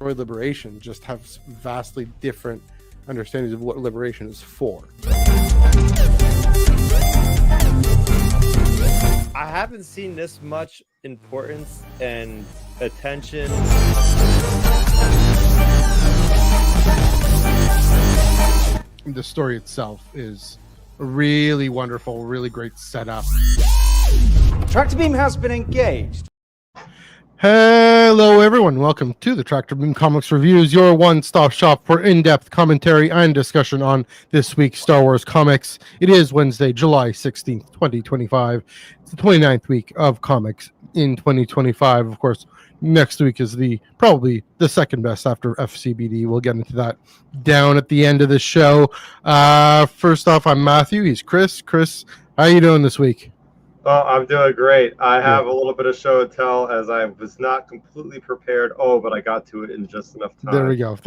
or liberation just have vastly different understandings of what liberation is for. I haven't seen this much importance and attention. The story itself is a really wonderful, really great setup. Tractor beam has been engaged. Hello, everyone. Welcome to the Tractor Beam Comics Reviews, your one-stop shop for in-depth commentary and discussion on this week's Star Wars comics. It is Wednesday, July 16th, 2025. It's the 29th week of comics in 2025. Of course, next week is probably the second best after FCBD. We'll get into that down at the end of the show. First off, I'm Matthew. He's Chris. Chris, how are you doing this week? Oh, I'm doing great. I have a little bit of show and tell as I was not completely prepared. Oh, but I got to it in just enough time. There we go.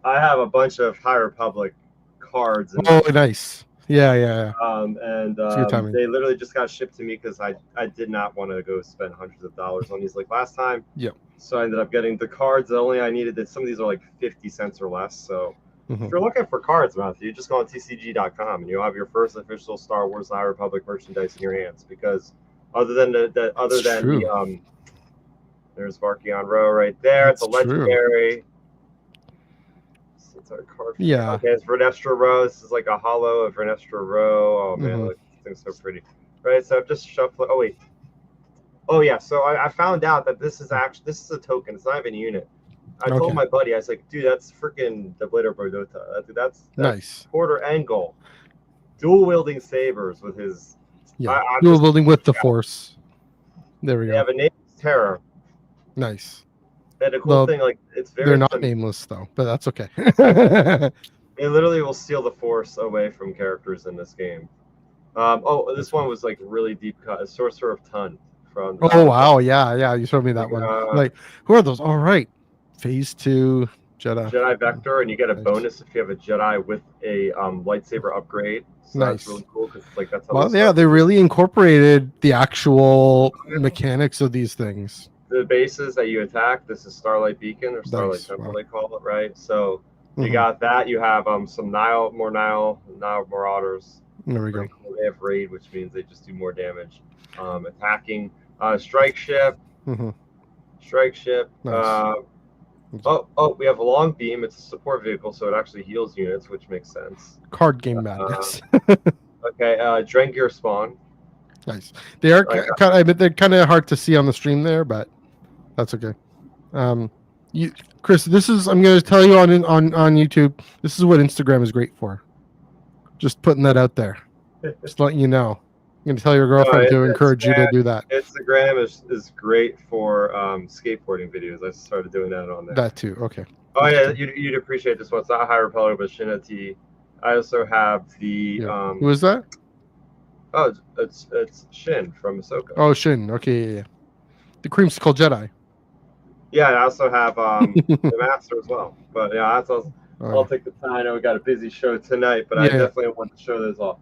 I have a bunch of High Republic cards. Nice. Yeah. They literally just got shipped to me because I did not want to go spend hundreds of dollars on these like last time. Yep. So I ended up getting the cards. I needed that. Some of these are like 50 cents or less. So if you're looking for cards, Matthew, you just go on tcg.com and you'll have your first official Star Wars High Republic merchandise in your hands. Because there's Varkion Row right there. It's a legendary. It's our card. Yeah. Okay, it's Vernestra Row. This is like a hollow of Vernestra Row. Oh man, look, this thing's so pretty. Right, so I've just shuffled. Oh wait. Oh yeah. So I found out that this is a token. It's not even a unit. I told my buddy, I was like, dude, that's freaking the Blader Brodota. That's nice. Quarter angle. Dual wielding sabers with his. Yeah. Dual wielding with the Force. There we go. They have a name Terror. Nice. And a cool thing, like it's very. They're not nameless though, but that's okay. They literally will steal the Force away from characters in this game. This one was like really deep cut. A Sorcerer of Tun from. Wow! Yeah. You showed me that one. Like, who are those? All right. Phase 2 Jedi Vector, and you get a bonus if you have a Jedi with a lightsaber upgrade. So nice. That's really cool because like that's how they really incorporated the actual mechanics of these things. The bases that you attack, this is Starlight Beacon or Starlight Temple, they call it, right? So you got that. You have some Nile Marauders. There we go. Cool. They have Raid, which means they just do more damage. Attacking Strike Ship. Strike Ship. Nice. We have a Long Beam. It's a support vehicle, so it actually heals units, which makes sense. Card game madness. Okay, Drengir Spawn. Nice. They are they're kind of hard to see on the stream there, but that's okay. Chris, I'm going to tell you on YouTube, this is what Instagram is great for. Just putting that out there. Just letting you know. I'm going to tell your girlfriend to encourage you to do that. Instagram is great for skateboarding videos. I started doing that on there. That too. Okay. Oh yeah, you'd appreciate this one. It's not High Republic, but Shinati. I also have the. Who is that? Oh, it's Shin from Ahsoka. Oh, Shin. Okay, yeah. The Creamsicle Jedi. Yeah, I also have the Master as well. But yeah, I'll take the time. I know we got a busy show tonight, but I definitely want to show those off.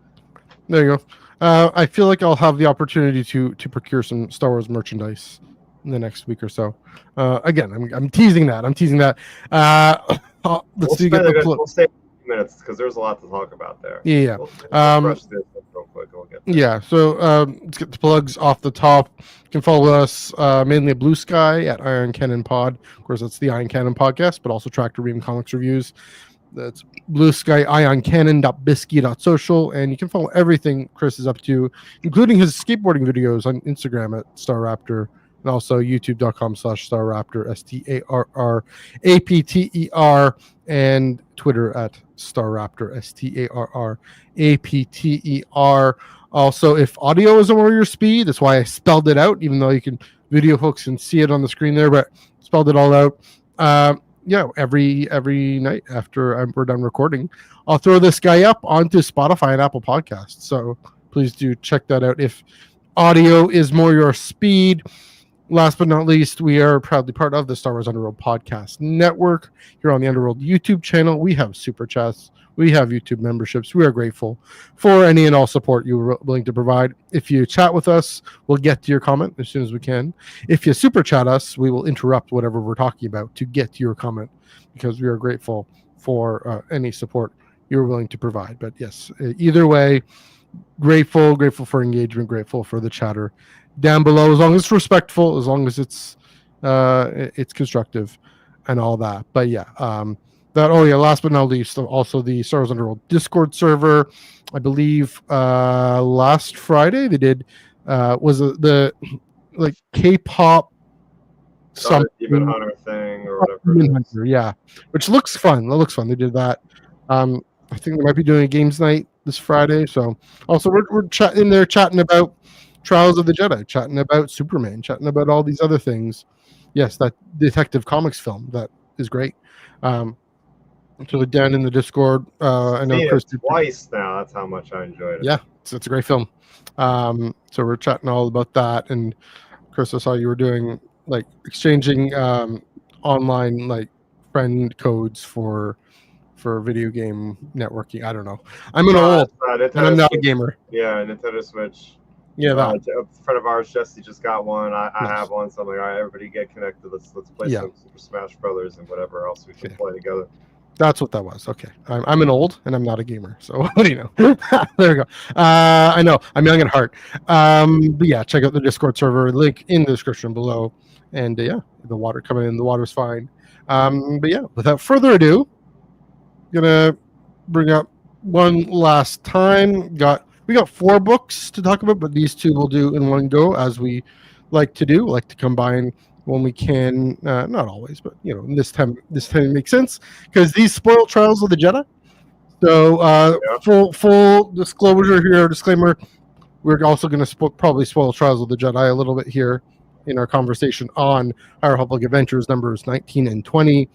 There you go. I feel like I'll have the opportunity to procure some Star Wars merchandise in the next week or so. Again, I'm teasing that. We'll stay a few minutes because there's a lot to talk about there. Yeah. We'll brush this up real quick. We'll get there. Yeah. So let's get the plugs off the top. You can follow us mainly at Blue Sky at Iron Cannon Pod. Of course, that's the Iron Cannon podcast, but also Tractor Beam Comics Reviews. That's Blue Sky, ioncannon.bisky.social, and you can follow everything Chris is up to, including his skateboarding videos on Instagram at StarRaptor, and also youtube.com/StarRaptor, StarRapter, and Twitter at StarRaptor, StarRapter. Also, if audio isn't where your speed, that's why I spelled it out, even though you can video folks can see it on the screen there, but spelled it all out. Every night after we're done recording, I'll throw this guy up onto Spotify and Apple Podcasts. So please do check that out if audio is more your speed. Last but not least, we are proudly part of the Star Wars Underworld Podcast Network. Here on the Underworld YouTube channel, we have Super Chats We have YouTube memberships. We are grateful for any and all support you're willing to provide. If you chat with us, we'll get to your comment as soon as we can. If you super chat us, we will interrupt whatever we're talking about to get to your comment, because we are grateful for any support you're willing to provide. But yes, either way, grateful for engagement, grateful for the chatter down below, as long as it's respectful, as long as it's constructive and all that. But yeah, last but not least, also the Star Wars Underworld Discord server. I believe last Friday they did was the like K-pop something Demon Hunter thing or whatever. Demon Hunter, yeah, which looks fun. They did that. I think they might be doing a games night this Friday. So also we're chatting about Trials of the Jedi, chatting about Superman, chatting about all these other things. Yes, that Detective Comics film, that is great. So down in the Discord, I know Chris twice now. That's how much I enjoyed it. Yeah, it's a great film. So we're chatting all about that. And Chris, I saw you were doing like exchanging online like friend codes for video game networking. I don't know. I'm an old, and I'm not a gamer. Yeah, Nintendo Switch. Yeah, a friend of ours, Jesse, just got one. I have one, so I'm like, all right, everybody get connected. Let's play some Super Smash Brothers and whatever else we can play together. That's what that was. Okay, I'm an old, and I'm not a gamer. So what do you know? There we go. I know I'm young at heart. But yeah, check out the Discord server. Link in the description below. And yeah, the water coming in. The water's fine. But yeah, without further ado, gonna bring up one last time. We got 4 books to talk about, but these 2 we'll do in one go, as we like to do. Like to combine when we can. Not always, but you know, this time it makes sense, because these spoil Trials of the Jedi. So full disclosure here, disclaimer: we're also going to probably spoil Trials of the Jedi a little bit here in our conversation on High Republic Adventures numbers 19 and 20.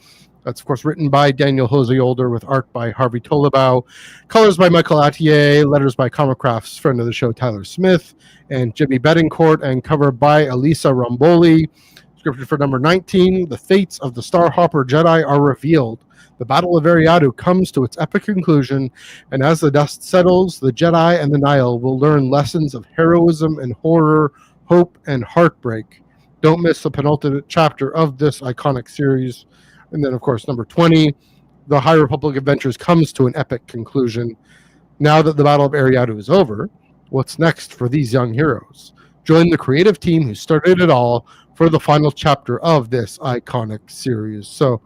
That's, of course, written by Daniel Jose Older with art by Harvey Tolibau, colors by Michael Attier, letters by Comicraft's friend of the show, Tyler Smith, and Jimmy Betancourt, and cover by Elisa Romboli. Scripture for number 19, the fates of the Starhopper Jedi are revealed. The Battle of Eriadu comes to its epic conclusion, and as the dust settles, the Jedi and the Nihil will learn lessons of heroism and horror, hope and heartbreak. Don't miss the penultimate chapter of this iconic series. And then, of course, number 20, the High Republic Adventures comes to an epic conclusion. Now that the Battle of Eriadu is over, what's next for these young heroes? Join the creative team who started it all for the final chapter of this iconic series. So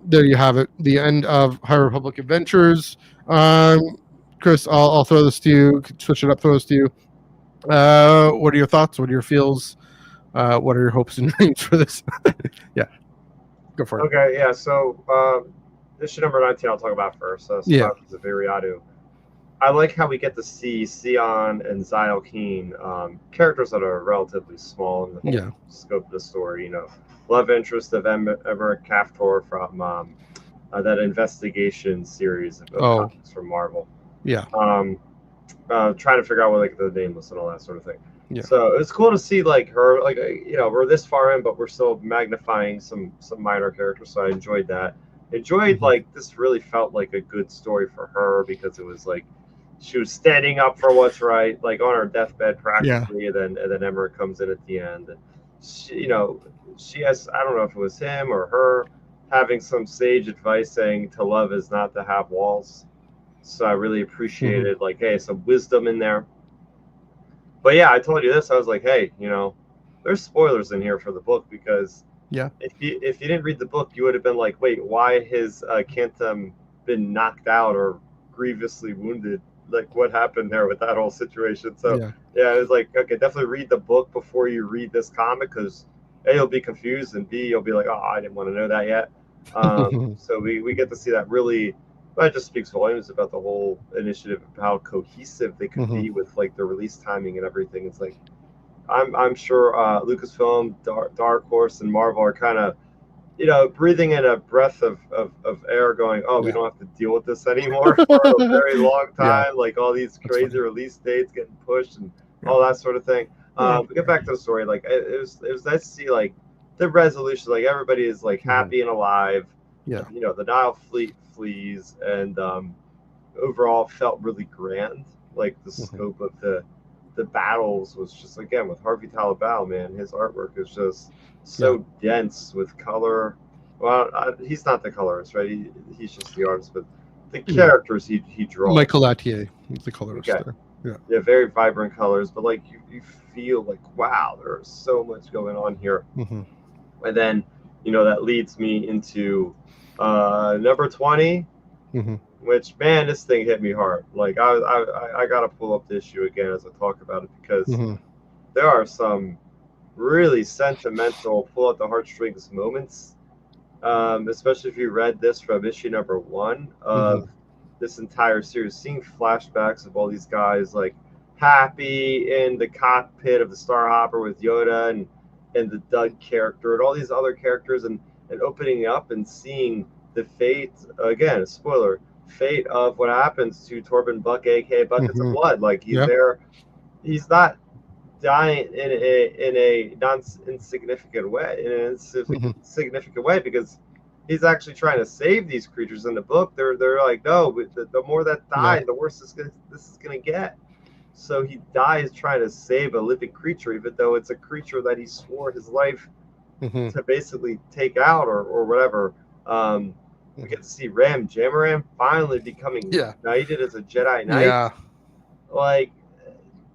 there you have it, the end of High Republic Adventures. Chris, I'll throw this to you, switch it up, throw this to you. What are your thoughts? What are your feels? What are your hopes and dreams for this? Yeah. Go for it. Okay, yeah. So issue number 19, I'll talk about first. So Survivors of Eriadu. I like how we get to see Sion and Zyle Keen, characters that are relatively small in the scope of the story. You know, love interest of Emmerich Kaftor from that investigation series of comics from Marvel. Yeah. Trying to figure out what like the name was and all that sort of thing. Yeah. So it's cool to see like her, like, you know, we're this far in, but we're still magnifying some minor characters. So I enjoyed that. Like, this really felt like a good story for her, because it was like she was standing up for what's right, like on her deathbed practically. And then Emmerich comes in at the end. And she has, I don't know if it was him or her, having some sage advice saying to love is not to have walls. So I really appreciated like, hey, some wisdom in there. But yeah, I told you this. I was like, hey, you know, there's spoilers in here for the book, because if you didn't read the book, you would have been like, wait, why has Kantam been knocked out or grievously wounded? Like, what happened there with that whole situation? So yeah, it was like, okay, definitely read the book before you read this comic, because A, you'll be confused, and B, you'll be like, oh, I didn't want to know that yet. So we get to see that really. That just speaks volumes about the whole initiative, of how cohesive they could be with like the release timing and everything. It's like I'm sure Lucasfilm, Dark Horse, and Marvel are kind of, you know, breathing in a breath of air, going, oh, we don't have to deal with this anymore for a very long time. Like all these crazy release dates getting pushed and all that sort of thing. But get back to the story. Like it was nice to see like the resolution. Like everybody is like happy and alive. Yeah. You know, the Nile fleet flees, and overall felt really grand. Like the scope of the battles was just, again, with Harvey Talabal, man, his artwork is just so dense with color. Well, he's not the colorist, right? He's just the artist, but the characters he draws. Michael Attier, the colorist there. Yeah, very vibrant colors, but like you feel like, wow, there's so much going on here. And then, that leads me into number 20, which, man, this thing hit me hard. Like I gotta pull up the issue again as I talk about it, because there are some really sentimental, pull at the heartstrings moments. Especially if you read this from issue number 1 of this entire series, seeing flashbacks of all these guys like happy in the cockpit of the Starhopper with Yoda and the Doug character and all these other characters, and opening up and seeing the fate, again, spoiler, fate of what happens to Torben Buck, aka Buckets of Blood. Like he's there, he's not dying in a insignificant way, because he's actually trying to save these creatures. In the book, they're like, no, the more that die, the worse this is gonna get. So he dies trying to save a living creature, even though it's a creature that he swore his life to basically take out or whatever. We get to see Ram Jamaram finally becoming knighted as a Jedi Knight. Like,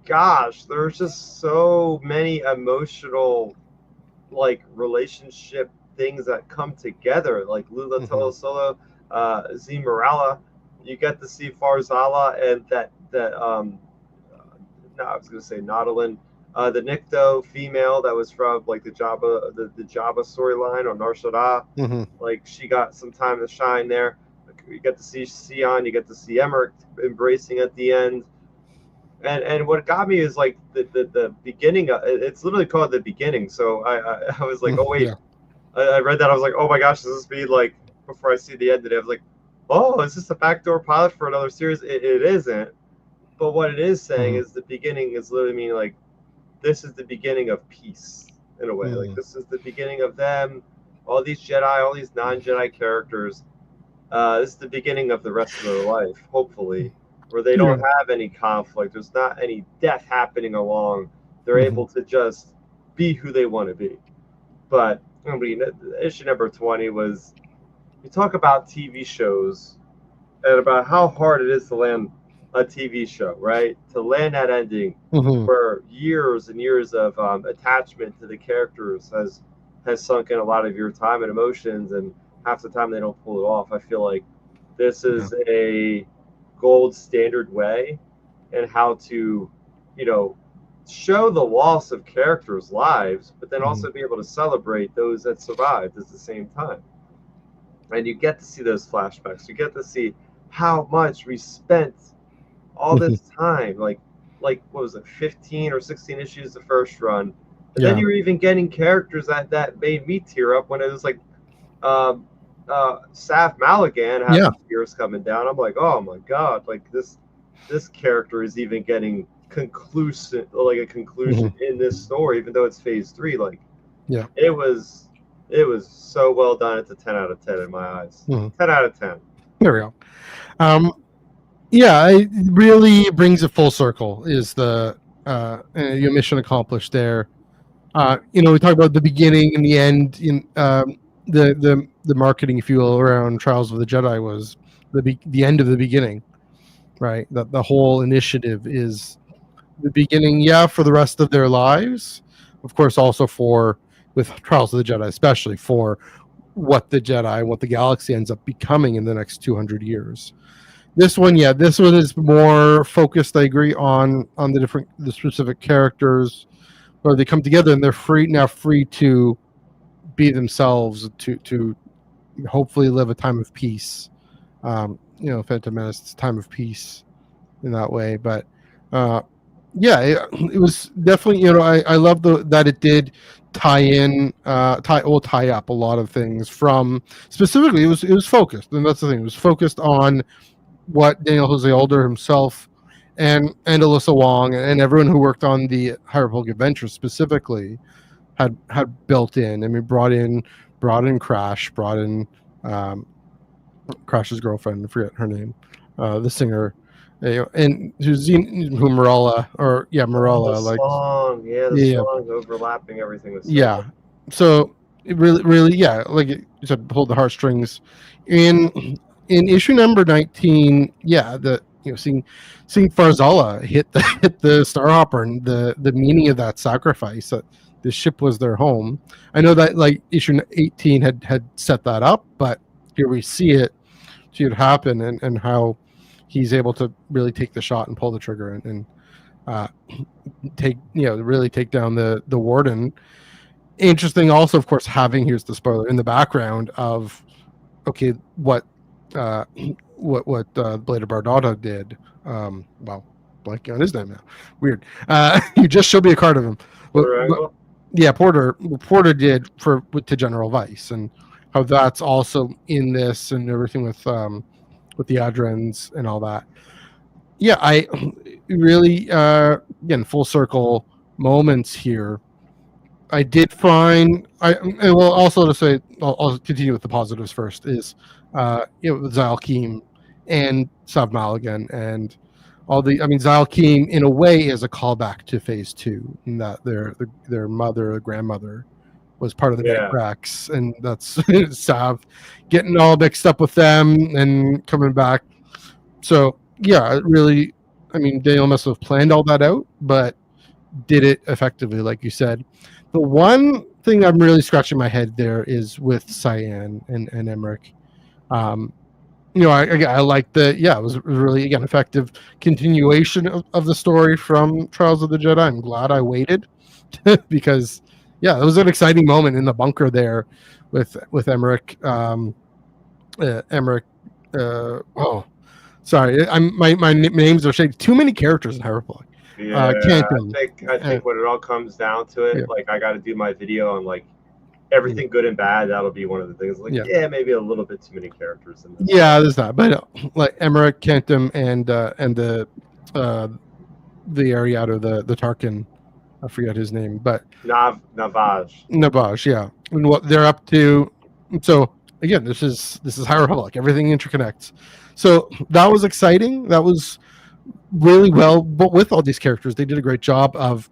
gosh, there's just so many emotional, like, relationship things that come together. Like Lula Tolosolo, Z Morala, you get to see Farzala and I was gonna say Nautilin, the Nikto female that was from like the Jabba storyline on Nar Shaddaa. Like, she got some time to shine there. Like, you get to see Sion, you get to see Emmerich embracing at the end. And what got me is like the beginning. It's literally called The Beginning. So I was like, oh wait, I read that. I was like, oh my gosh, does this mean, like, before I see the end of it, I was like, oh, is this a backdoor pilot for another series? It isn't. But what it is saying is the beginning is literally meaning like, this is the beginning of peace in a way. Like, this is the beginning of them, all these Jedi, all these non-Jedi characters. This is the beginning of the rest of their life, hopefully, where they don't have any conflict. There's not any death happening along. They're able to just be who they want to be. But I mean, issue number 20 was, you talk about TV shows and about how hard it is to land a TV show, right? To land that ending where years and years of attachment to the characters has sunk in a lot of your time and emotions, and half the time they don't pull it off. I feel like this is a gold standard way in how to, show the loss of characters' lives, but then also be able to celebrate those that survived at the same time. And you get to see those flashbacks. You get to see how much we spent all this time, like what was it, 15 or 16 issues the first run, and then you're even getting characters that made me tear up when it was like Saf Maligan had tears coming down. I'm like, oh my god, like this character is even getting a conclusion in this story, even though it's phase 3. Like, it was so well done. It's a 10 out of 10 in my eyes. 10 out of 10. There we go. It really brings it full circle. Is the your mission accomplished there? We talk about the beginning and the end. In the marketing, if you will, around Trials of the Jedi was the end of the beginning, right? That the whole initiative is the beginning, for the rest of their lives. Of course, also with Trials of the Jedi, especially for what the Jedi, what the galaxy ends up becoming in the next 200 years. This one is more focused, I agree, on the specific characters, where they come together and they're free to be themselves, to hopefully live a time of peace. Phantom Menace, it's a time of peace in that way. But it was definitely, I love that it did tie up a lot of things from, specifically it was focused, and that's the thing, it was focused on what Daniel Jose Older himself and Alyssa Wong and everyone who worked on the High Republic Adventure specifically had built in. I mean, brought in Crash, brought in Crash's girlfriend, I forget her name. the singer, and who Marella Marella, The like song, the yeah, song overlapping everything was so yeah. So it really, like you said, pulled the heartstrings. In issue number 19, seeing Farzala hit the Starhopper and the meaning of that sacrifice, that the ship was their home. I know that like issue 18 had set that up, but here we see it happen, and how he's able to really take the shot and pull the trigger and really take down the warden. Interesting also, of course, having, here's the spoiler, in the background of what Blade of Bardata did. Blanking on his name now. Weird. You just showed me a card of him. Porter did to General Vice, and how that's also in this and everything with the Adrens and all that. Yeah, I really again, full circle moments here. I did find also to say, I'll continue with the positives first, is Zyle Keem and Sav Maligan and all the, Zyle Keem in a way is a callback to Phase 2, in that their mother or grandmother was part of the Night Cracks, and that's Sav getting all mixed up with them and coming back. So yeah, really, Daniel must have planned all that out, but did it effectively, like you said. The one thing I'm really scratching my head there is with Cyan and Emmerich. I like it was really, again, effective continuation of the story from Trials of the Jedi. I'm glad I waited because it was an exciting moment in the bunker there with Emmerich. Sorry, my names are shaded. Too many characters in High Republic. I think when it all comes down to it, like I got to do my video on like everything good and bad. That'll be one of the things. Like maybe a little bit too many characters in this. Yeah, there's that. But like Emmerich, Kentum, and the Eriadu, the Tarkin, I forget his name, but Navage, yeah, and what they're up to. So again, this is High Republic. Everything interconnects. So that was exciting. That was really well, but with all these characters, they did a great job of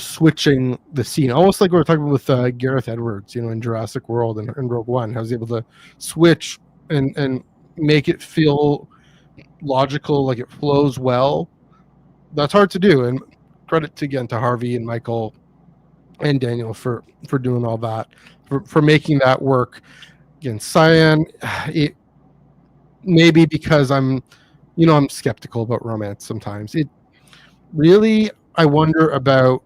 switching the scene, almost like we were talking with Gareth Edwards, in Jurassic World and Rogue One. I was able to switch and make it feel logical, like it flows well. That's hard to do, and credit to Harvey and Michael and Daniel for doing all that, for making that work. Again, Cyan, it maybe because I'm skeptical about romance sometimes. It really, I wonder about,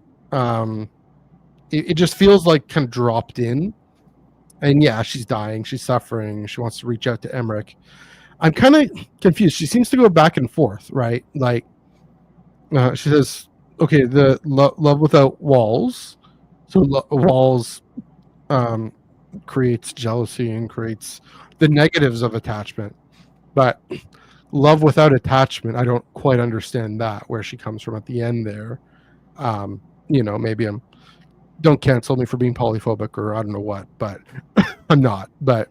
it just feels like kind of dropped in. And she's dying, she's suffering, she wants to reach out to Emmerich. I'm kind of confused. She seems to go back and forth, right? Like, she says, okay, the love without walls. So walls creates jealousy and creates the negatives of attachment. But love without attachment, I don't quite understand that, where she comes from at the end there. Maybe don't cancel me for being polyphobic or I don't know what, but I'm not. But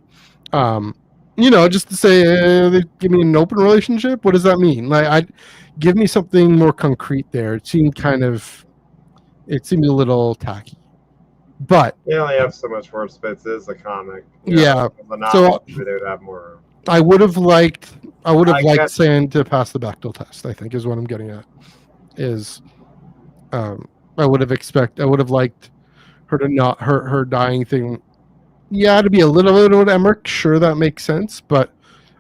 just to say, they give me an open relationship. What does that mean? Like, give me something more concrete there. It seemed a little tacky. But they only have so much more space. It is a comic. So they would have more. I would have liked Sand to pass the Bechdel test, I think, is what I'm getting at. Is I would have liked her to not her dying thing. To be a little bit of Emmerich, sure, that makes sense, but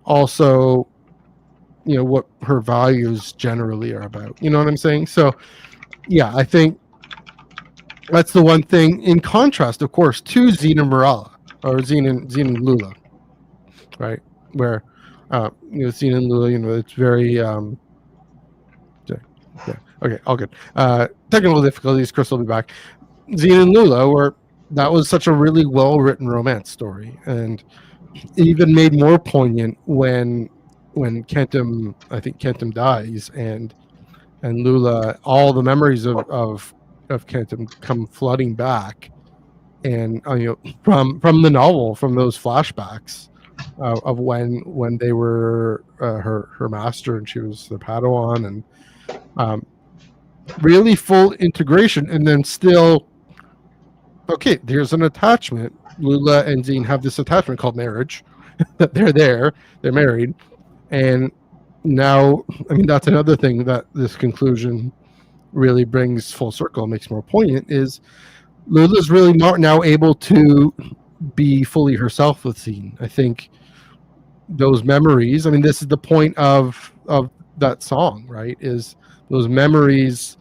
also, what her values generally are about. You know what I'm saying? So, I think that's the one thing. In contrast, of course, to Xena Morala or Xena Lula, right? Where Xena and Lula, it's very okay, all good. Technical difficulties. Chris will be back. Xena and Lula, where that was such a really well-written romance story, and even made more poignant when Kentum dies, and Lula, all the memories of Kentum come flooding back, and from the novel, from those flashbacks, of when they were her master and she was the Padawan, and really full integration, and then still, okay, there's an attachment. Lula and Zine have this attachment called marriage. That they're married, and now, I mean, that's another thing that this conclusion really brings full circle and makes more poignant is Lula's really now able to be fully herself with Zine. I think those memories, I mean, this is the point of that song, right? Is those memories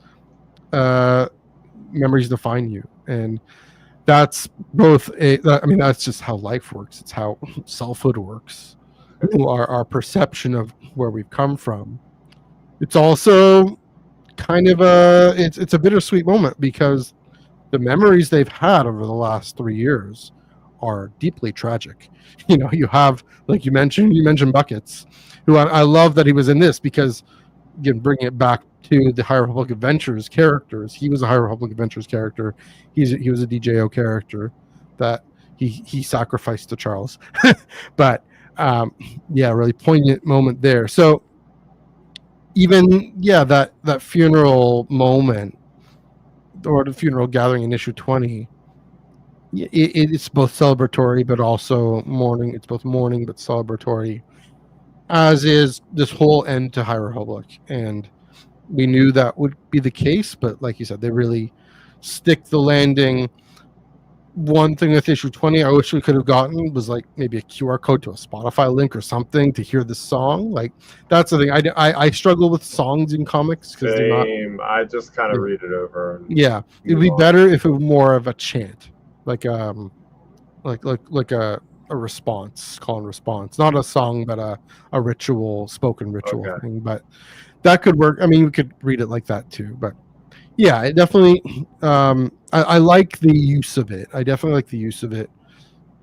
define you, and that's both I mean, that's just how life works. It's how selfhood works. Our perception of where we've come from. It's also kind of it's a bittersweet moment because the memories they've had over the last 3 years are deeply tragic. You know, you have, like you mentioned Buckets, who I love that he was in this because, again, bringing it back to the High Republic Adventures characters, he was a High Republic Adventures character. He was a DJO character that he sacrificed to Charles. But yeah, really poignant moment there. So even that funeral moment or the funeral gathering in issue 20, it's both celebratory but also mourning. It's both mourning but celebratory, as is this whole end to High Republic. And we knew that would be the case, but like you said, they really stick the landing. One thing with issue 20 I wish we could have gotten was like maybe a QR code to a Spotify link or something to hear the song. Like, that's the thing. I struggle with songs in comics because they're not. I just kind of read it over. And yeah, it'd be better if it was more of a chant, like a response, call and response, not a song, but a ritual, spoken ritual thing. But that could work. I mean, we could read it like that too. But yeah, it definitely. I like the use of it. I definitely like the use of it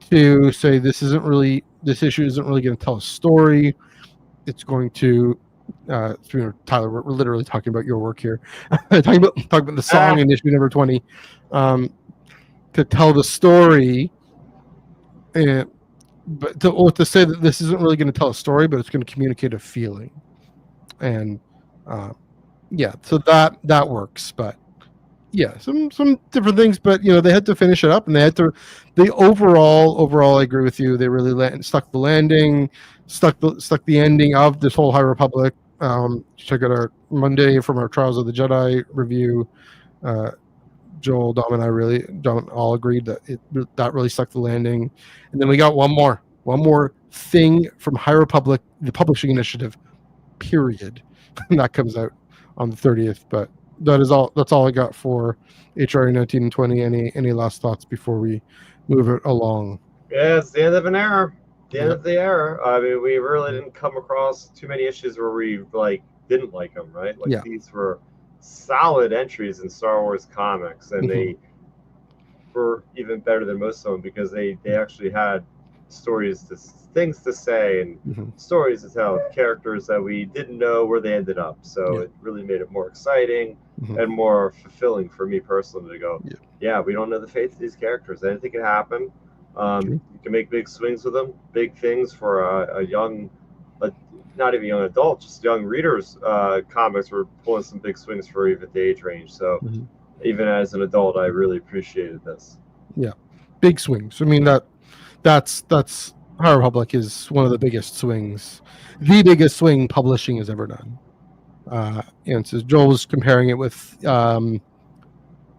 to say this issue isn't really going to tell a story. It's going to, Tyler, we're literally talking about your work here, talking about the song in issue number 20, to tell the story, but to say that this isn't really going to tell a story, but it's going to communicate a feeling, and yeah, so that works, but. Yeah, some different things, but they had to finish it up, and they overall I agree with you. They really stuck the landing, stuck the ending of this whole High Republic. Check out our Monday from our Trials of the Jedi review. Joel, Dom, and I all agreed that really stuck the landing. And then we got one more thing from High Republic, the publishing initiative, period. And that comes out on the 30th, but. That's all I got for HRA 19 and 20. Any last thoughts before we move it along? Yeah, it's the end of an era. The end of the era. I mean, we really didn't come across too many issues where we didn't like them, right? These were solid entries in Star Wars comics, and they were even better than most of them because they actually had things to say and stories to tell, characters that we didn't know where they ended up. So it really made it more exciting and more fulfilling for me personally to go, we don't know the fate of these characters. Anything can happen. You can make big swings with them, big things for a young, not even young adult, just young readers. Comics were pulling some big swings for even the age range. So even as an adult, I really appreciated this. Yeah, big swings. I mean, that's High Republic is one of the biggest swings, the biggest swing publishing has ever done. And so Joel was comparing it with New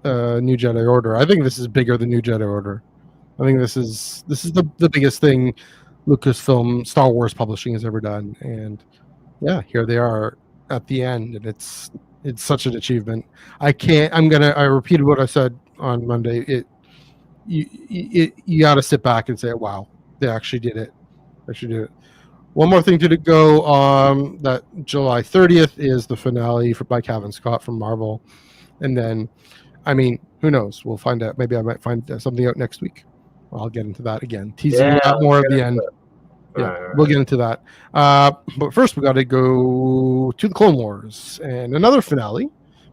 Jedi Order. I think this is bigger than New Jedi Order. I think this is the biggest thing Lucasfilm Star Wars publishing has ever done. And yeah, here they are at the end, and it's such an achievement. I repeated what I said on Monday. You got to sit back and say, wow, they actually did it. One more thing to go on that July 30th is the finale by Kevin Scott from Marvel. And then, I mean, who knows? We'll find out. Maybe I might find something out next week. I'll get into that again. Teasing out more at the end. Yeah, we'll get into that. But first, we got to go to the Clone Wars and another finale.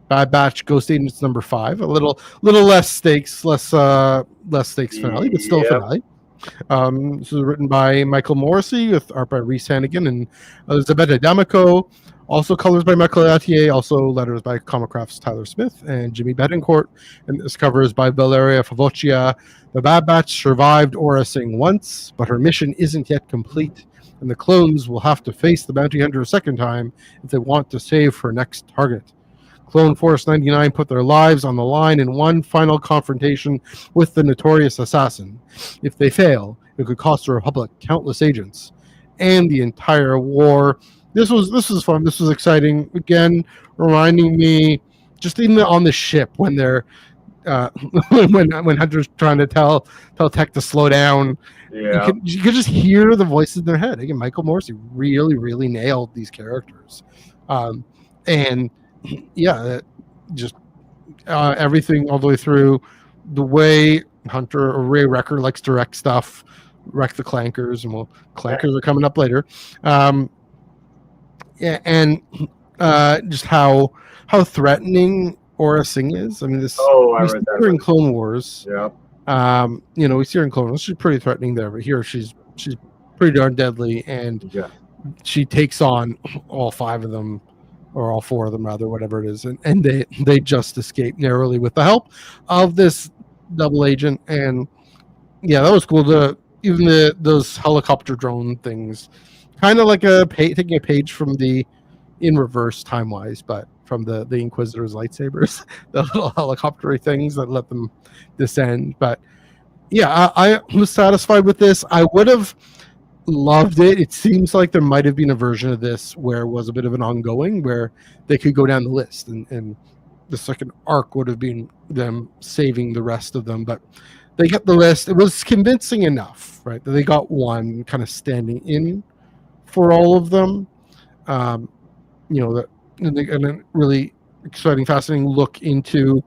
Bad Batch Ghost Agents number 5. A little less stakes finale, but still a finale. This was written by Michael Morrissey with art by Reese Hannigan and Elizabeth D'Amico. Also colors by Michael Attier. Also letters by Comicraft's Tyler Smith and Jimmy Betancourt. And this cover is by Valeria Favoccia. The Bad Batch survived Aurra Sing once, but her mission isn't yet complete, and the clones will have to face the bounty hunter a second time if they want to save her next target. Clone Force 99 put their lives on the line in one final confrontation with the notorious assassin. If they fail, it could cost the Republic countless agents and the entire war. This was fun. This was exciting. Again, reminding me, just even on the ship when they're when Hunter's trying to tell Tech to slow down. Yeah. You could just hear the voices in their head. Again, Michael Morrissey really nailed these characters, and yeah, just everything all the way through. The way Hunter or Ray Wrecker likes to wreck stuff, wreck the clankers, and clankers are coming up later. Yeah, and just how threatening Aurra Sing is. I mean, this. Oh, I we read see that. her in Clone Wars. Yeah. We see her in Clone Wars. She's pretty threatening there, but here she's pretty darn deadly, and Yeah. she takes on all five of them, or all four of them rather, whatever it is, and they just escape narrowly with the help of this double agent. And yeah, that was cool. Even those helicopter drone things, kind of like taking a page from the in reverse time wise, but from the Inquisitor's lightsabers, the little helicopter things that let them descend. But yeah, I was satisfied with this. I would have loved it. It seems like there might have been a version of this where it was a bit of an ongoing, where they could go down the list, and the second arc would have been them saving the rest of them. But they got the list. It was convincing enough, right? That they got one kind of standing in for all of them. And a really exciting, fascinating look into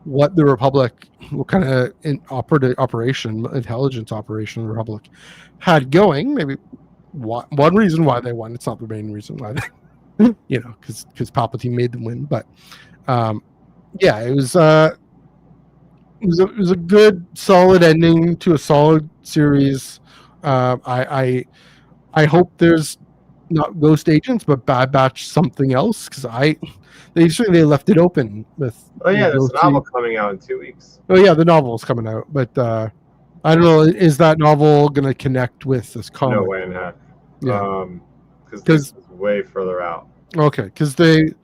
what the Republic, what kind of intelligence operation the Republic had going. Maybe one reason why they won. It's not the main reason why they, because Palpatine made them win. But yeah, it was a good, solid ending to a solid series. I hope there's not Ghost Agents, but Bad Batch something else, because they left it open with. Oh yeah, there's a novel coming out in 2 weeks. Oh yeah, the novel's coming out, but I don't know. Is that novel going to connect with this comic? No way in heck. Yeah, because this is way further out. Okay, because they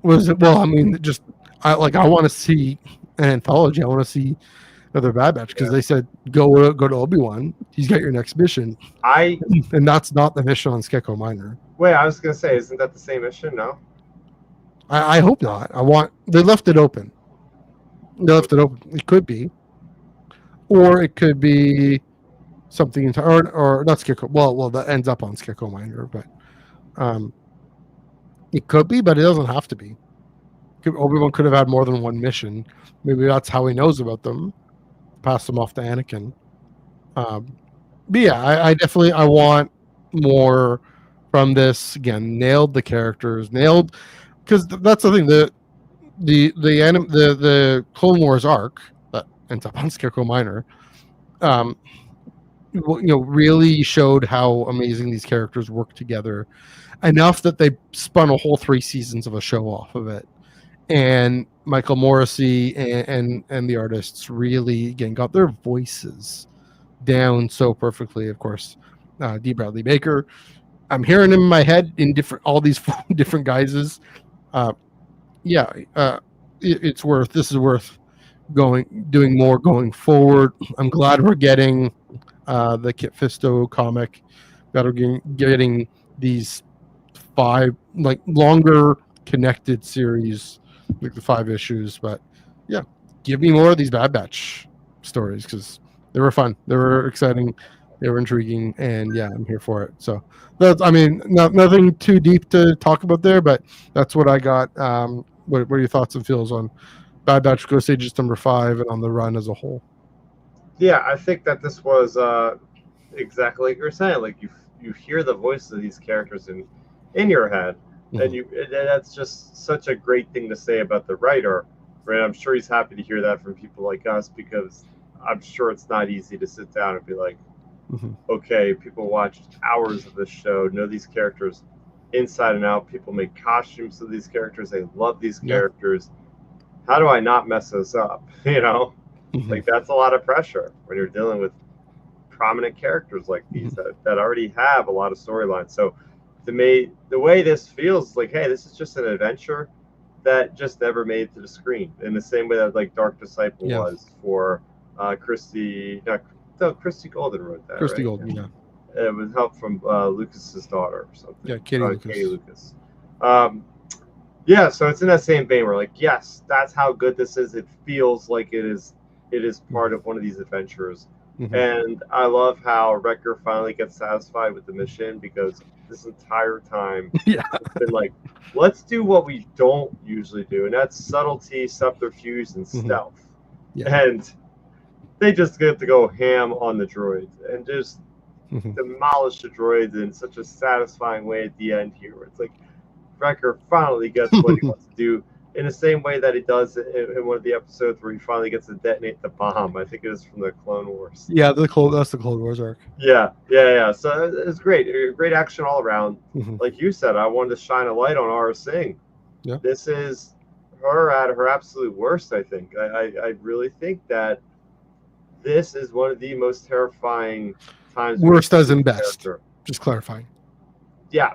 was it? Well, I mean, just I want to see an anthology. I want to see another Bad Batch, because they said go to Obi-Wan. He's got your next mission. And that's not the mission on Skeko Minor. Wait, I was gonna say, isn't that the same mission? No. I hope not. They left it open. It could be, or it could be something or not Skeko. Well, that ends up on Skeko Minor, but it could be, but it doesn't have to be. Obi-Wan could have had more than one mission. Maybe that's how he knows about them. Pass them off to Anakin. But yeah, I definitely want more from this. Again, nailed the characters, because that's the thing. The Clone Wars arc that ends up on Skeko Minor, really showed how amazing these characters work together. Enough that they spun a whole 3 seasons of a show off of it. And Michael Morrissey and the artists really, again, got their voices down so perfectly. Of course, D. Bradley Baker. I'm hearing him in my head in all these different guises. This is worth doing more going forward. I'm glad we're getting the Kit Fisto comic. That are getting these 5 longer connected series, like the 5 issues. But yeah, give me more of these Bad Batch stories, because they were fun, they were exciting, they were intriguing, and yeah, I'm here for it. So that's, nothing too deep to talk about there, but that's what I got. What are your thoughts and feels on Bad Batch Ghost Agents #5 and on the run as a whole? Yeah, I think that this was exactly like you were saying. Like you hear the voices of these characters in your head. And that's just such a great thing to say about the writer, right? I'm sure he's happy to hear that from people like us, because I'm sure it's not easy to sit down and be like, Mhm. okay, people watched hours of this show, know these characters inside and out. People make costumes of these characters. They love these Yeah. characters. How do I not mess this up? You know, Mhm. like that's a lot of pressure when you're dealing with prominent characters like these that already have a lot of storylines. So the way this feels like, hey, this is just an adventure that just never made it to the screen in the same way that like Dark Disciple Yeah. was for Christy Golden wrote that, Christy right? Golden, yeah. It was help from Lucas's daughter or something. Yeah, Katie Lucas. Katie Lucas. Yeah, so it's in that same vein. We're like, yes, that's how good this is. It feels like it is part of one of these adventures. Mhm. And I love how Wrecker finally gets satisfied with the mission, because this entire time Yeah. it's been like, let's do what we don't usually do, and that's subtlety, subterfuge, and stealth. Yeah. And they just get to go ham on the droids and just Mhm. demolish the droids in such a satisfying way at the end here. Where it's like Wrecker finally gets what he wants to do, in the same way that he does in one of the episodes where he finally gets to detonate the bomb. I think it is from the Clone Wars. Yeah, that's the Clone Wars arc. Yeah. So it's great. Great action all around. Mhm. Like you said, I wanted to shine a light on Aurra Sing. Yeah. This is her at her absolute worst, I think. I really think that this is one of the most terrifying times. Worst as in best. Just clarifying. Yeah.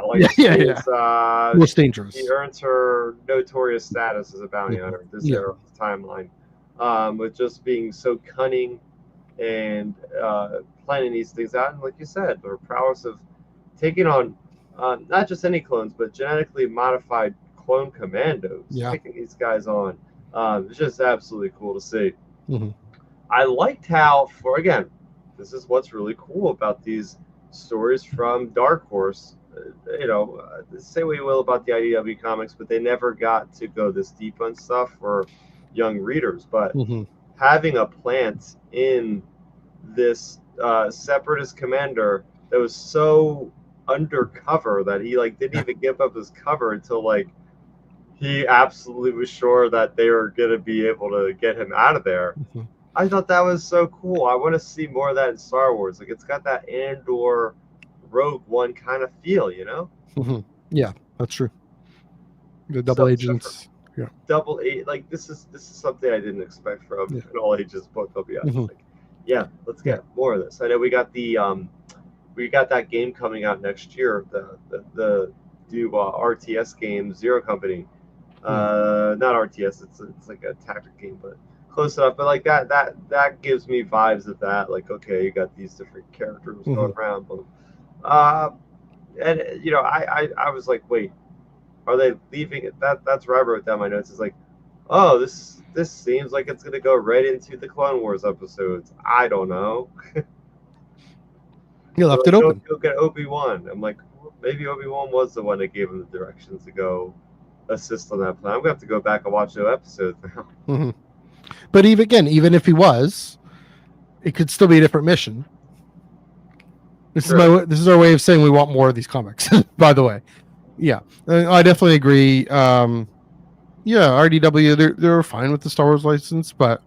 Like Yeah. Most dangerous. She earns her notorious status as a bounty hunter this era of the timeline, with just being so cunning and planning these things out. And like you said, her prowess of taking on not just any clones, but genetically modified clone commandos, taking these guys on. It's just absolutely cool to see. Mm-hmm. I liked how, this is what's really cool about these stories from Dark Horse. Say what you will about the IDW comics, but they never got to go this deep on stuff for young readers. But having a plant in this separatist commander that was so undercover that he didn't even give up his cover until he absolutely was sure that they were going to be able to get him out of there. I thought that was so cool. I want to see more of that in Star Wars. It's got that Andor Rogue One kind of feel, you know? Yeah, that's true. The double agents. Yeah. Double eight. This is something I didn't expect from an all ages book. I'll be honest. Let's get more of this. I know we got that game coming out next year. The new RTS game, Zero Company. Not RTS. It's like a tactic game, but close enough. But that gives me vibes of that. Okay, you got these different characters going around, but and I was like, wait, are they leaving it? That's where I wrote down my notes. It's like, oh, this seems like it's gonna go right into the Clone Wars episodes. I don't know. You left it open. Go get Obi-Wan. I'm like, maybe Obi-Wan was the one that gave him the directions to go assist on that plan. I'm gonna have to go back and watch the episodes now. But even if he was, it could still be a different mission. This is our way of saying we want more of these comics. By the way, yeah, I definitely agree. RDW they're fine with the Star Wars license, but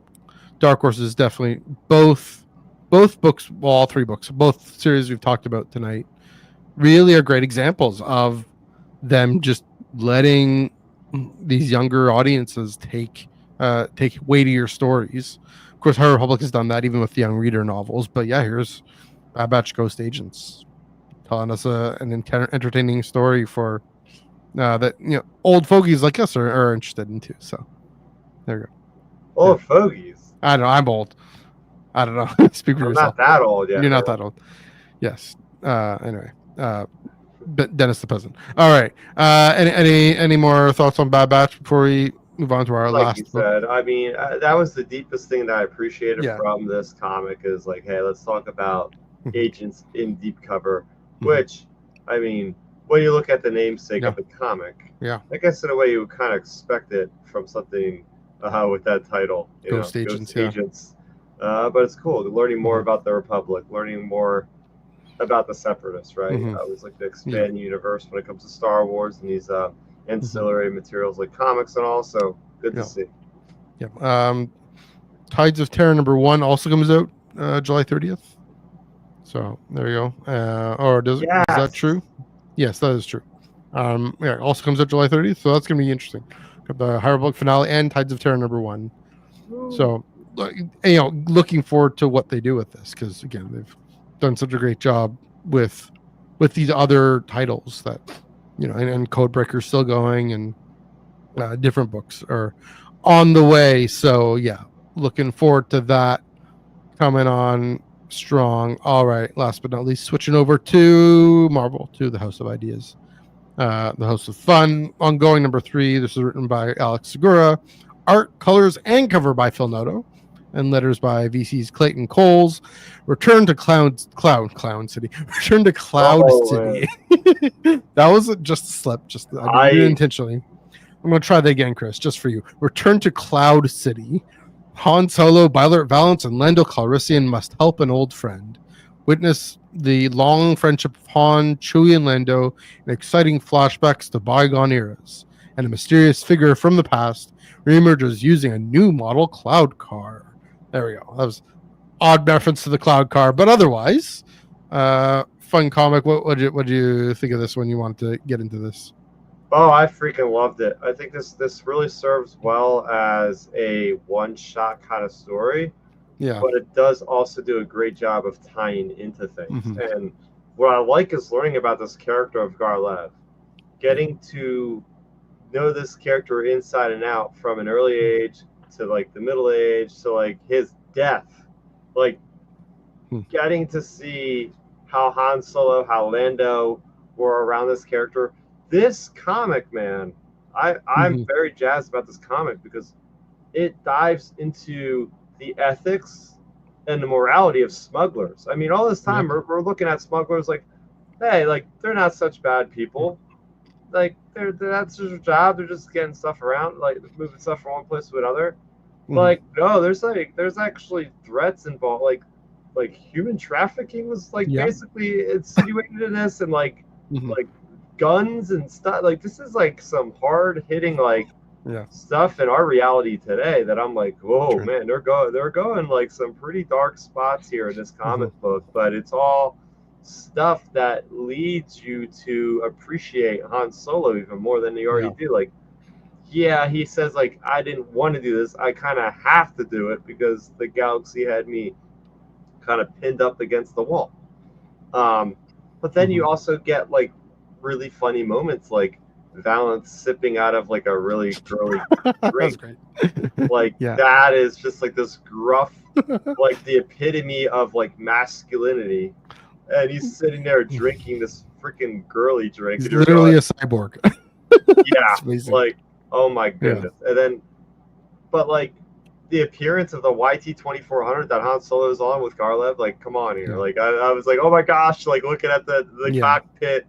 Dark Horse is definitely both books. Well, all three books, both series we've talked about tonight, really are great examples of them just letting these younger audiences take weightier stories. Of course, High Republic has done that even with the young reader novels. But yeah, here's Bad Batch Ghost Agents telling us an entertaining story for that old fogies like us are interested in too. So there you go. Old fogies. I don't know. I'm old. I don't know. Speak for yourself. I'm not that old yet. You're not that old. Yes. Anyway. Dennis the Peasant. All right. Any more thoughts on Bad Batch before we move on to our last you book? said, I mean, that was the deepest thing that I appreciated from this comic is hey, let's talk about agents in deep cover, which, I mean, when you look at the namesake of the comic, I guess in a way you would kind of expect it from something with that title, Ghost Agents. But it's cool learning more about the Republic, learning more about the Separatists, right? I always like to expand the universe when it comes to Star Wars and these ancillary materials like comics and all. So good to see. Yeah. Tides of Terror #1 also comes out July 30th. So there you go. Or is that true? Yes, that is true. Yeah, it also comes out July 30th, so that's gonna be interesting. Got the Hierarch finale and Tides of Terror #1. So looking forward to what they do with this, because again, they've done such a great job with these other titles that and Codebreaker's still going, and different books are on the way. So yeah, looking forward to that coming on strong. All right, last but not least, switching over to Marvel, to the House of Ideas, the House of Fun, ongoing #3. This is written by Alex Segura, art, colors, and cover by Phil Noto, and letters by VC's Clayton Coles. Return to Cloud City. Return to Cloud City. That was just a slip. I did it intentionally. I'm going to try that again, Chris, just for you. Return to Cloud City. Han Solo, Beilert Valance, and Lando Calrissian must help an old friend. Witness the long friendship of Han, Chewie, and Lando in exciting flashbacks to bygone eras. And a mysterious figure from the past reemerges using a new model cloud car. There we go. That was odd reference to the cloud car, but otherwise, fun comic. What do you think of this when you want to get into this? Oh, I freaking loved it. I think this really serves well as a one-shot kind of story. Yeah. But it does also do a great job of tying into things. And what I like is learning about this character of Garlev, getting to know this character inside and out from an early age to like the middle age to like his death. Like getting to see how Han Solo, how Lando were around this character. This comic, man, I'm very jazzed about this comic because it dives into the ethics and the morality of smugglers. I mean, all this time we're looking at smugglers like, hey, like they're not such bad people. Like that's just their job. They're just getting stuff around, like moving stuff from one place to another. Like no, there's actually threats involved. Like human trafficking was like basically insinuated in this, and like guns and stuff. Like this is like some hard hitting stuff in our reality today that I'm like, whoa, man, they're going like some pretty dark spots here in this comic book, but it's all stuff that leads you to appreciate Han Solo even more than you already do. Like, yeah, he says like, I didn't want to do this. I kind of have to do it because the galaxy had me kind of pinned up against the wall. But then you also get like really funny moments like Valance sipping out of like a really girly drink. Like that is just like this gruff, like the epitome of like masculinity. And he's sitting there drinking this freaking girly drink. He's literally a cyborg. Yeah, like oh my goodness. And then, but like the appearance of the YT-2400 that Han Solo is on with Garlev, like come on here. Like I was like, oh my gosh, like looking at the cockpit.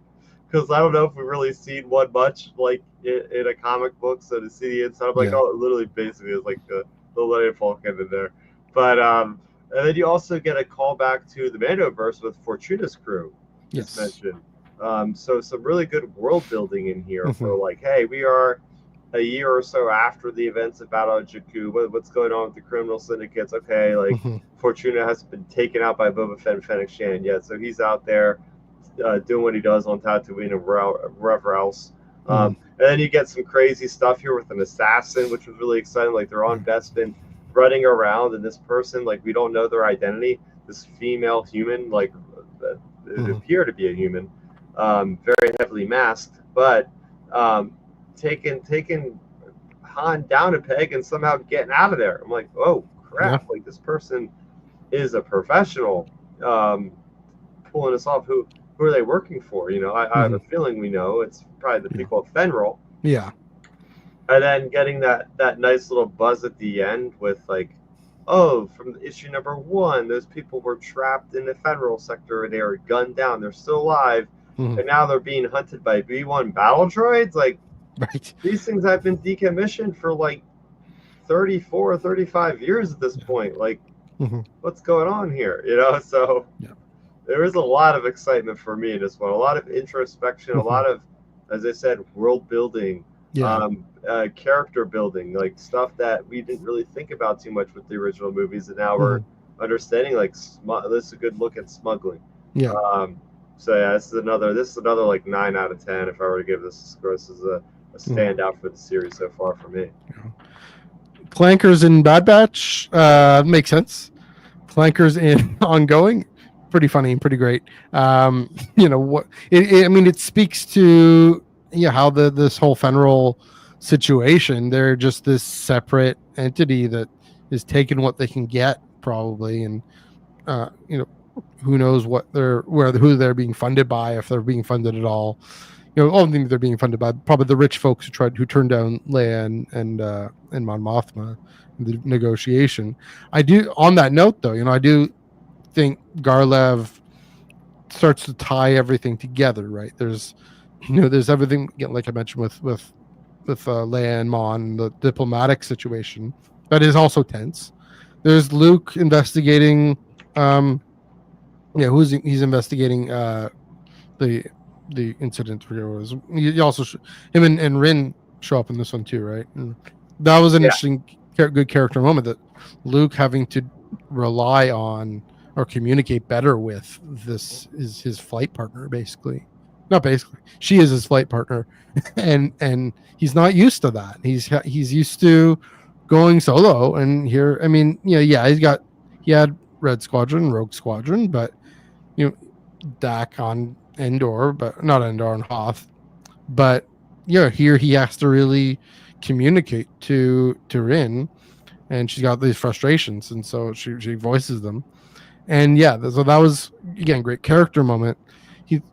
Because I don't know if we've really seen one much like in a comic book, so to see the inside, I'm like, oh, it literally basically is like the Millennium Falcon in there. But and then you also get a callback to the Mandoverse with Fortuna's crew, just mentioned. So some really good world building in here for like, hey, we are a year or so after the events of Battle of Jakku. What's going on with the criminal syndicates? Okay, like Fortuna hasn't been taken out by Boba Fett and Fennec Shand yet, so he's out there. Doing what he does on Tatooine and wherever else. And then you get some crazy stuff here with an assassin, which was really exciting. Like they're on Bespin running around, and this person, like we don't know their identity. This female human, like it appear to be a human, very heavily masked, but taking Han down a peg and somehow getting out of there. I'm like, oh crap! Like this person is a professional, pulling us off. Who are they working for? You know, I have a feeling we know it's probably the people at Fenril. Yeah. And then getting that nice little buzz at the end with like, oh, from issue #1, those people were trapped in the Fenril sector and they were gunned down. They're still alive, and now they're being hunted by B-1 battle droids. Like, these things have been decommissioned for like 34 or 35 years at this point. Like, what's going on here? You know, so there is a lot of excitement for me in this one. A lot of introspection, a lot of, as I said, world building. character building, like stuff that we didn't really think about too much with the original movies, and now we're understanding. Like, this is a good look at smuggling. Yeah. So yeah, this is another like 9 out of 10 if I were to give this a score. This is a standout for the series so far for me. Clankers in Bad Batch makes sense. Clankers in Ongoing, pretty funny and pretty great. You know what? I mean, it speaks to how this whole Fenril situation. They're just this separate entity that is taking what they can get, probably, and you know, who knows who they're being funded by, if they're being funded at all. You know, only they're being funded by probably the rich folks who turned down Leia and Mon Mothma in the negotiation. I do. On that note, though, I do think Garlev starts to tie everything together. Right? There's everything, like I mentioned with Leia and Mon, the diplomatic situation that is also tense. There's Luke investigating. He's investigating the incident. He also him and Rin show up in this one too, right? And that was an interesting, good character moment, that Luke having to rely on or communicate better with this is his flight partner, basically. Not basically, she is his flight partner, and he's not used to that. He's used to going solo, and here, I mean, he had Red Squadron, Rogue Squadron, but Dak on Endor, but not Endor on Hoth. But here he has to really communicate to Rin, and she's got these frustrations, and so she voices them. And so that was, again, great character moment.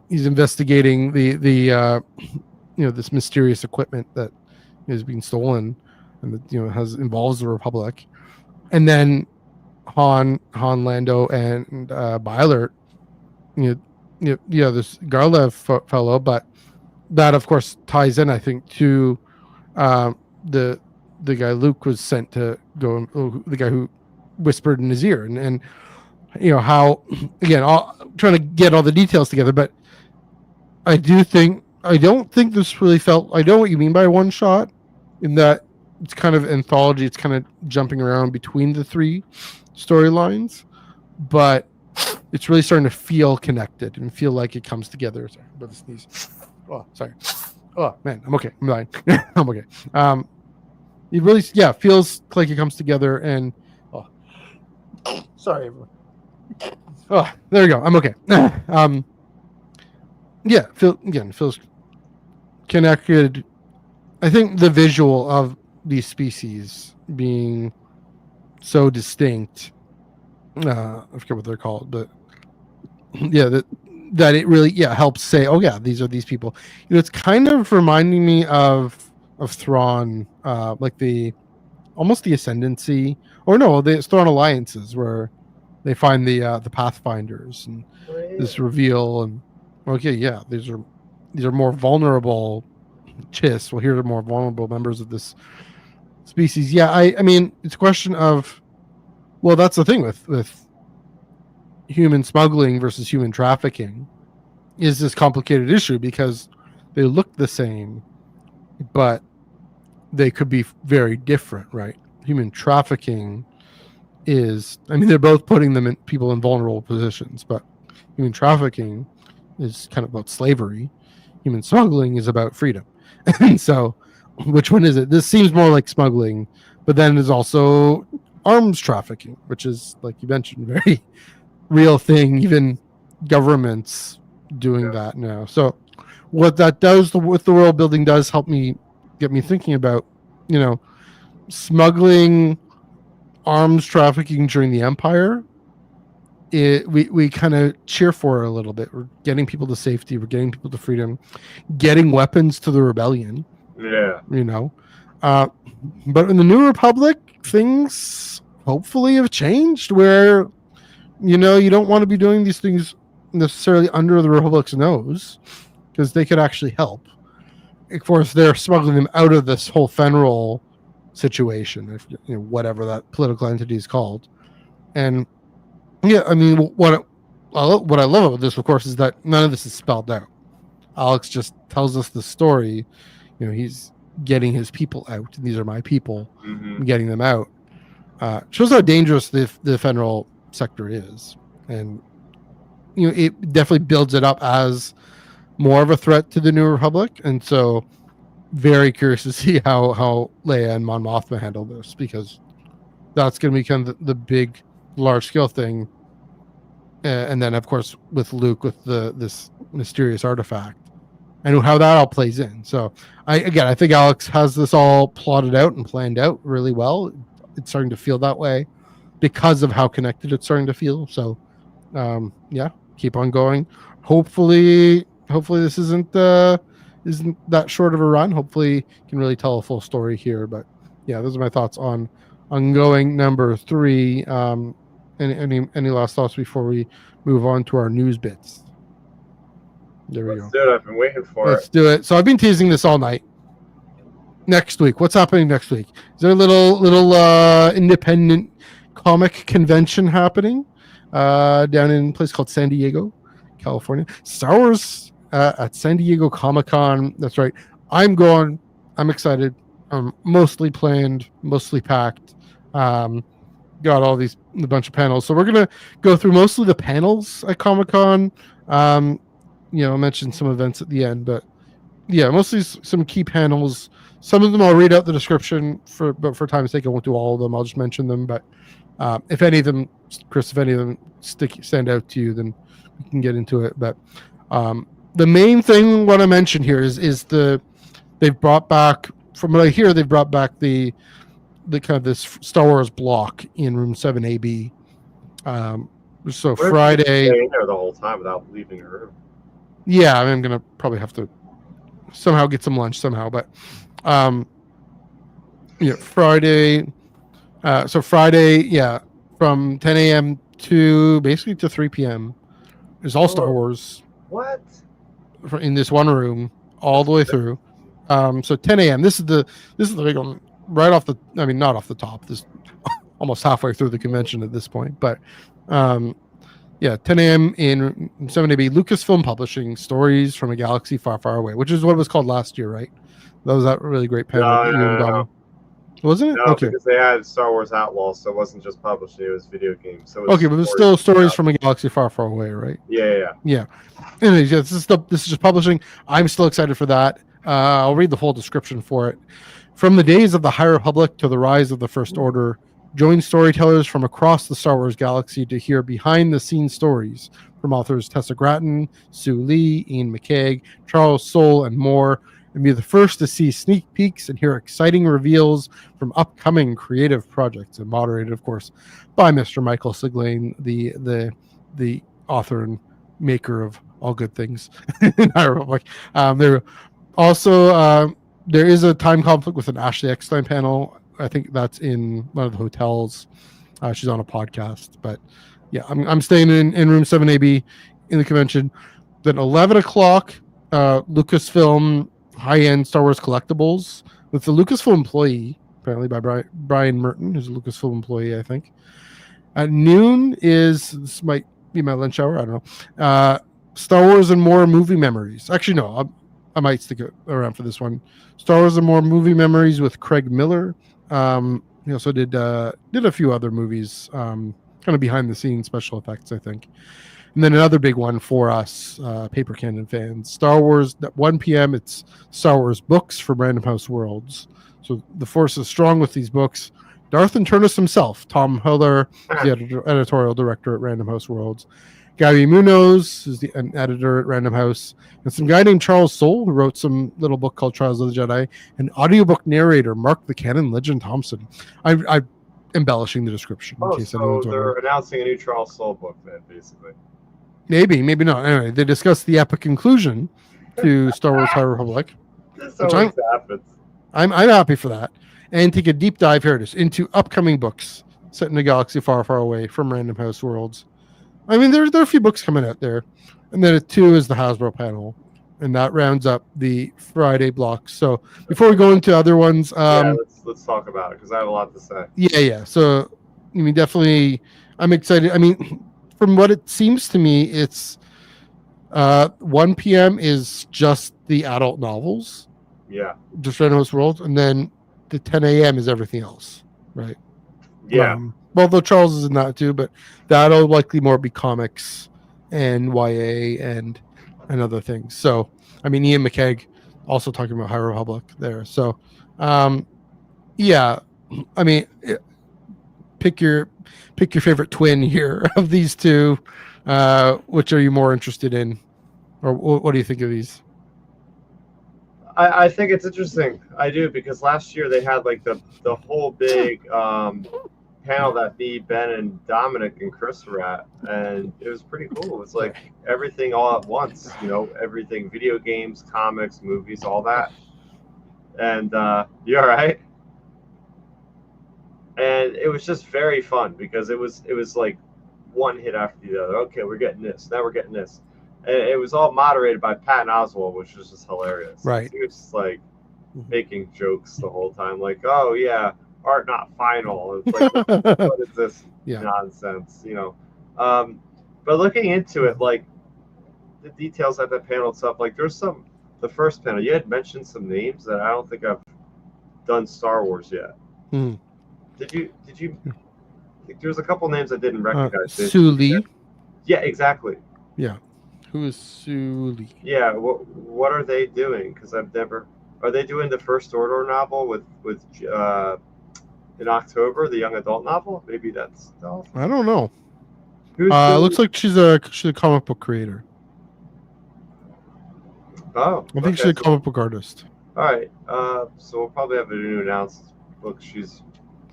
He's investigating the this mysterious equipment that is being stolen, and that involves the Republic. And then Han, Lando, and Beilert, this Garlev fellow, but that of course ties in, I think, to the guy Luke was sent to go, the guy who whispered in his ear, and how, again, trying to get all the details together, but I don't think this really felt. I know what you mean by one shot, in that it's kind of anthology. It's kind of jumping around between the three storylines, but it's really starting to feel connected and feel like it comes together. Sorry about the sneeze. Oh, sorry. Oh man, I'm okay. I'm fine. I'm okay. It really, feels like it comes together, and sorry, everyone. Oh, there we go. I'm okay. Feels connected. I think the visual of these species being so distinct, I forget what they're called, but that it really helps say, these are these people. It's kind of reminding me of Thrawn, like almost the Ascendancy, or no, the Thrawn Alliances, where they find the Pathfinders and this reveal, and these are more vulnerable Chiss. Well, here are more vulnerable members of this species. I mean, it's a question of, well, that's the thing with human smuggling versus human trafficking, is this complicated issue, because they look the same, but they could be very different, right? Human trafficking is, I mean, they're both putting people in vulnerable positions, but human trafficking is kind of about slavery. Human smuggling is about freedom. And so, which one is it? This seems more like smuggling, but then there's also arms trafficking, which is, like you mentioned, very real thing. Even governments doing that now. So what that does with the world building does help get me thinking about, smuggling, arms trafficking during the Empire. We kind of cheer for it a little bit. We're getting people to safety. We're getting people to freedom, getting weapons to the rebellion. Yeah. But in the New Republic, things hopefully have changed, where, you don't want to be doing these things necessarily under the Republic's nose, because they could actually help. Of course, they're smuggling them out of this whole Fenril situation, if whatever that political entity is called. And I mean, what I love about this, of course, is that none of this is spelled out. Alex just tells us the story. He's getting his people out. And these are my people, Mhm. getting them out. Shows how dangerous the federal sector is, and it definitely builds it up as more of a threat to the New Republic. And so, very curious to see how Leia and Mon Mothma handle this, because that's going to be kind of the big, large scale thing. And then, of course, with Luke with this mysterious artifact, and how that all plays in. So, I think Alex has this all plotted out and planned out really well. It's starting to feel that way because of how connected it's starting to feel. So, keep on going. Hopefully this isn't that short of a run. Hopefully, you can really tell a full story here. But yeah, those are my thoughts on ongoing number 3. Any last thoughts before we move on to our news bits? There we go. Let's do it. I've been waiting for Let's do it. So I've been teasing this all night. Next week, what's happening next week? Is there a little independent comic convention happening down in a place called San Diego, California? Star Wars at San Diego Comic-Con. That's right. I'm going. I'm excited. I'm mostly planned, mostly packed. Got a bunch of panels. So we're gonna go through mostly the panels at Comic-Con. I mentioned some events at the end, but yeah, mostly some key panels. Some of them I'll read out the description but for time's sake, I won't do all of them. I'll just mention them. But if any of them, Chris, stand out to you, then we can get into it. But the main thing what I mentioned here is they've brought back, from what I hear, they've brought back the kind of this Star Wars block in room 7AB. So Where Friday. Stay in there the whole time without leaving the room. Yeah, I'm gonna probably have to somehow get some lunch somehow, but Friday. So Friday, from 10 a.m. to basically to 3 p.m. There's all Star Wars. What? In this one room, all the way through. So 10 a.m. This is the big one, right off the. I mean, not off the top. This almost halfway through the convention at this point, but 10 a.m. in 7AB Lucasfilm Publishing, Stories from a Galaxy Far, Far Away, which is what it was called last year, right? That was that really great panel. No. Wasn't it? No, okay. Because they had Star Wars Outlaws, so it wasn't just publishing; it was video games. So okay, but it's still Stories from a Galaxy Far, Far Away, right? Yeah. Anyways, this is just publishing. I'm still excited for that. I'll read the full description for it. From the days of the High Republic to the rise of the First Order, join storytellers from across the Star Wars galaxy to hear behind-the-scenes stories from authors Tessa Gratton, Sue Lee, Ian McCaig, Charles Soule, and more, and be the first to see sneak peeks and hear exciting reveals from upcoming creative projects, and moderated, of course, by Mr. Michael Siglain, the author and maker of all good things in High Republic. There is a time conflict with an Ashley Eckstein panel. I think that's in one of the hotels. She's on a podcast, but yeah, I'm staying in room 7AB in the convention. Then 11 o'clock, Lucasfilm high-end Star Wars collectibles with the Lucasfilm employee, apparently by Brian Merton, who's a Lucasfilm employee, I think. At noon this might be my lunch hour. I don't know. Star Wars and More movie memories. Actually, no, I might stick around for this one. Star Wars and More movie memories with Craig Miller. He also did a few other movies, kind of behind the scenes special effects, I think. And then another big one for us, Paper Cannon fans, Star Wars at 1 p.m. It's Star Wars books from Random House Worlds. So the force is strong with these books. Darth and Turnus himself, Tom Hiller, the editorial director at Random House Worlds. Gary Munoz is an editor at Random House, and some guy named Charles Soule, who wrote some little book called Trials of the Jedi, and audiobook narrator Mark the Cannon Legend Thompson. I'm embellishing the description in case anyone's they're wondering. announcing a new Charles Soule book then, basically. Maybe not. Anyway, they discuss the epic conclusion to Star Wars High Republic. This always happens. I'm happy for that. And take a deep dive, here it is, into upcoming books set in a galaxy far, far away from Random House Worlds. I mean, there are a few books coming out there. And then at 2 is the Hasbro panel. And that rounds up the Friday block. So before we go into other ones... let's talk about it, because I have a lot to say. Yeah. So, I mean, definitely, I'm excited. I mean, from what it seems to me, it's 1 p.m. is just the adult novels. Yeah. just Random House Worlds, and then the 10 a.m. is everything else, right? Yeah. Well, though Charles is in that too, but that'll likely more be comics and YA and other things. So, I mean, Ian McKegg also talking about High Republic there. So, yeah, I mean, pick your favorite twin here of these two. Which are you more interested in, or what do you think of these? I think it's interesting. I do, because last year they had like the whole big panel that me, Ben, and Dominic and Chris were at, and it was pretty cool. It was like everything all at once, everything: video games, comics, movies, all that. And you all right? And it was just very fun because it was like one hit after the other. Okay, we're getting this. Now we're getting this. And it was all moderated by Patton Oswalt, which was just hilarious. Right. He was just like making jokes the whole time, like, "Oh yeah, art not final." It's like, what is this nonsense, But looking into it, like the details at the panel itself, like the first panel, you had mentioned some names that I don't think I've done Star Wars yet. Did you? There's a couple names I didn't recognize. Sue Lee. Yeah, exactly. Yeah. Who is Sue Lee? Yeah. What are they doing? Because I've never. Are they doing the First Order novel with in October, the young adult novel? Maybe that's. I don't know. Who's looks like she's a comic book creator. Oh, I think she's a comic book artist. All right. So we'll probably have a new announced book she's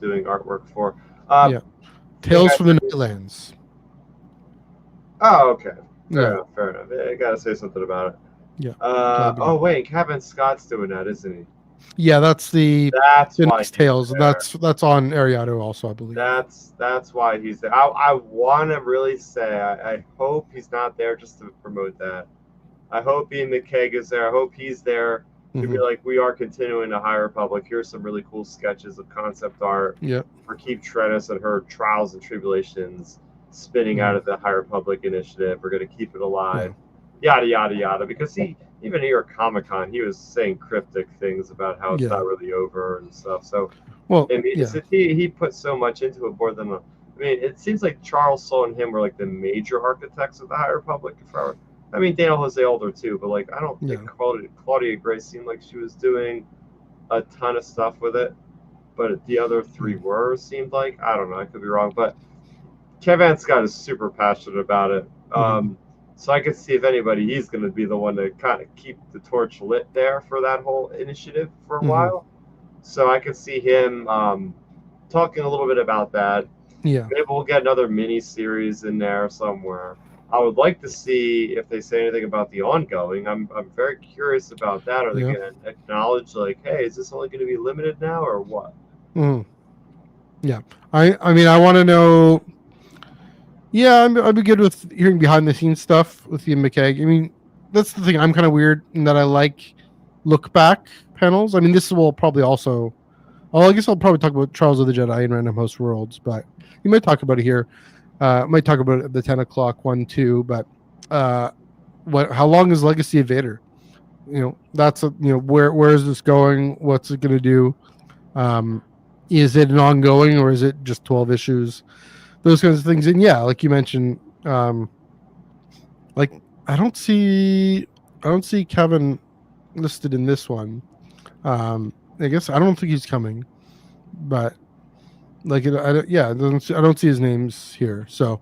doing artwork for. Yeah. Tales from the Nightlands. Oh, okay. Fair enough. I gotta say something about it. Yeah. Oh wait, Kevin Scott's doing that, isn't he? Yeah, that's the why Tales, and that's on Eriadu also, I believe. That's why he's there. I want to really say I hope he's not there just to promote that. I hope Ian McKegg is there. I hope he's there to be like, we are continuing the High Republic. Here's some really cool sketches of concept art for Keith Trennis and her trials and tribulations spinning out of the High Republic initiative. We're going to keep it alive. Yada, yada, yada. Because even here at Comic-Con, he was saying cryptic things about how it's not really over and stuff. So, he put so much into it more than it seems like Charles Soule and him were like the major architects of the High Republic. Daniel Jose Older too, but like I don't think Claudia Gray seemed like she was doing a ton of stuff with it. But the other three seemed like, I don't know, I could be wrong. But Kevin Scott is super passionate about it. So I could see if anybody, he's going to be the one to kind of keep the torch lit there for that whole initiative for a while. So I could see him talking a little bit about that. Yeah. Maybe we'll get another mini series in there somewhere. I would like to see if they say anything about the ongoing. I'm very curious about that. Are they going to acknowledge, like, hey, is this only going to be limited now or what? Yeah. I want to know. Yeah, I'd be good with hearing behind the scenes stuff with Ian McKegg. That's the thing. I'm kind of weird in that I like look back panels. This will probably also. Well, I guess I'll probably talk about Trials of the Jedi and Random House Worlds, but you might talk about it here. Might talk about the 10 o'clock one too, but how long is Legacy of Vader? That's where is this going? What's it going to do? Is it an ongoing or is it just 12 issues? Those kinds of things. And yeah, like you mentioned, like I don't see Kevin listed in this one. I guess I don't think he's coming, but like I don't see his names here, so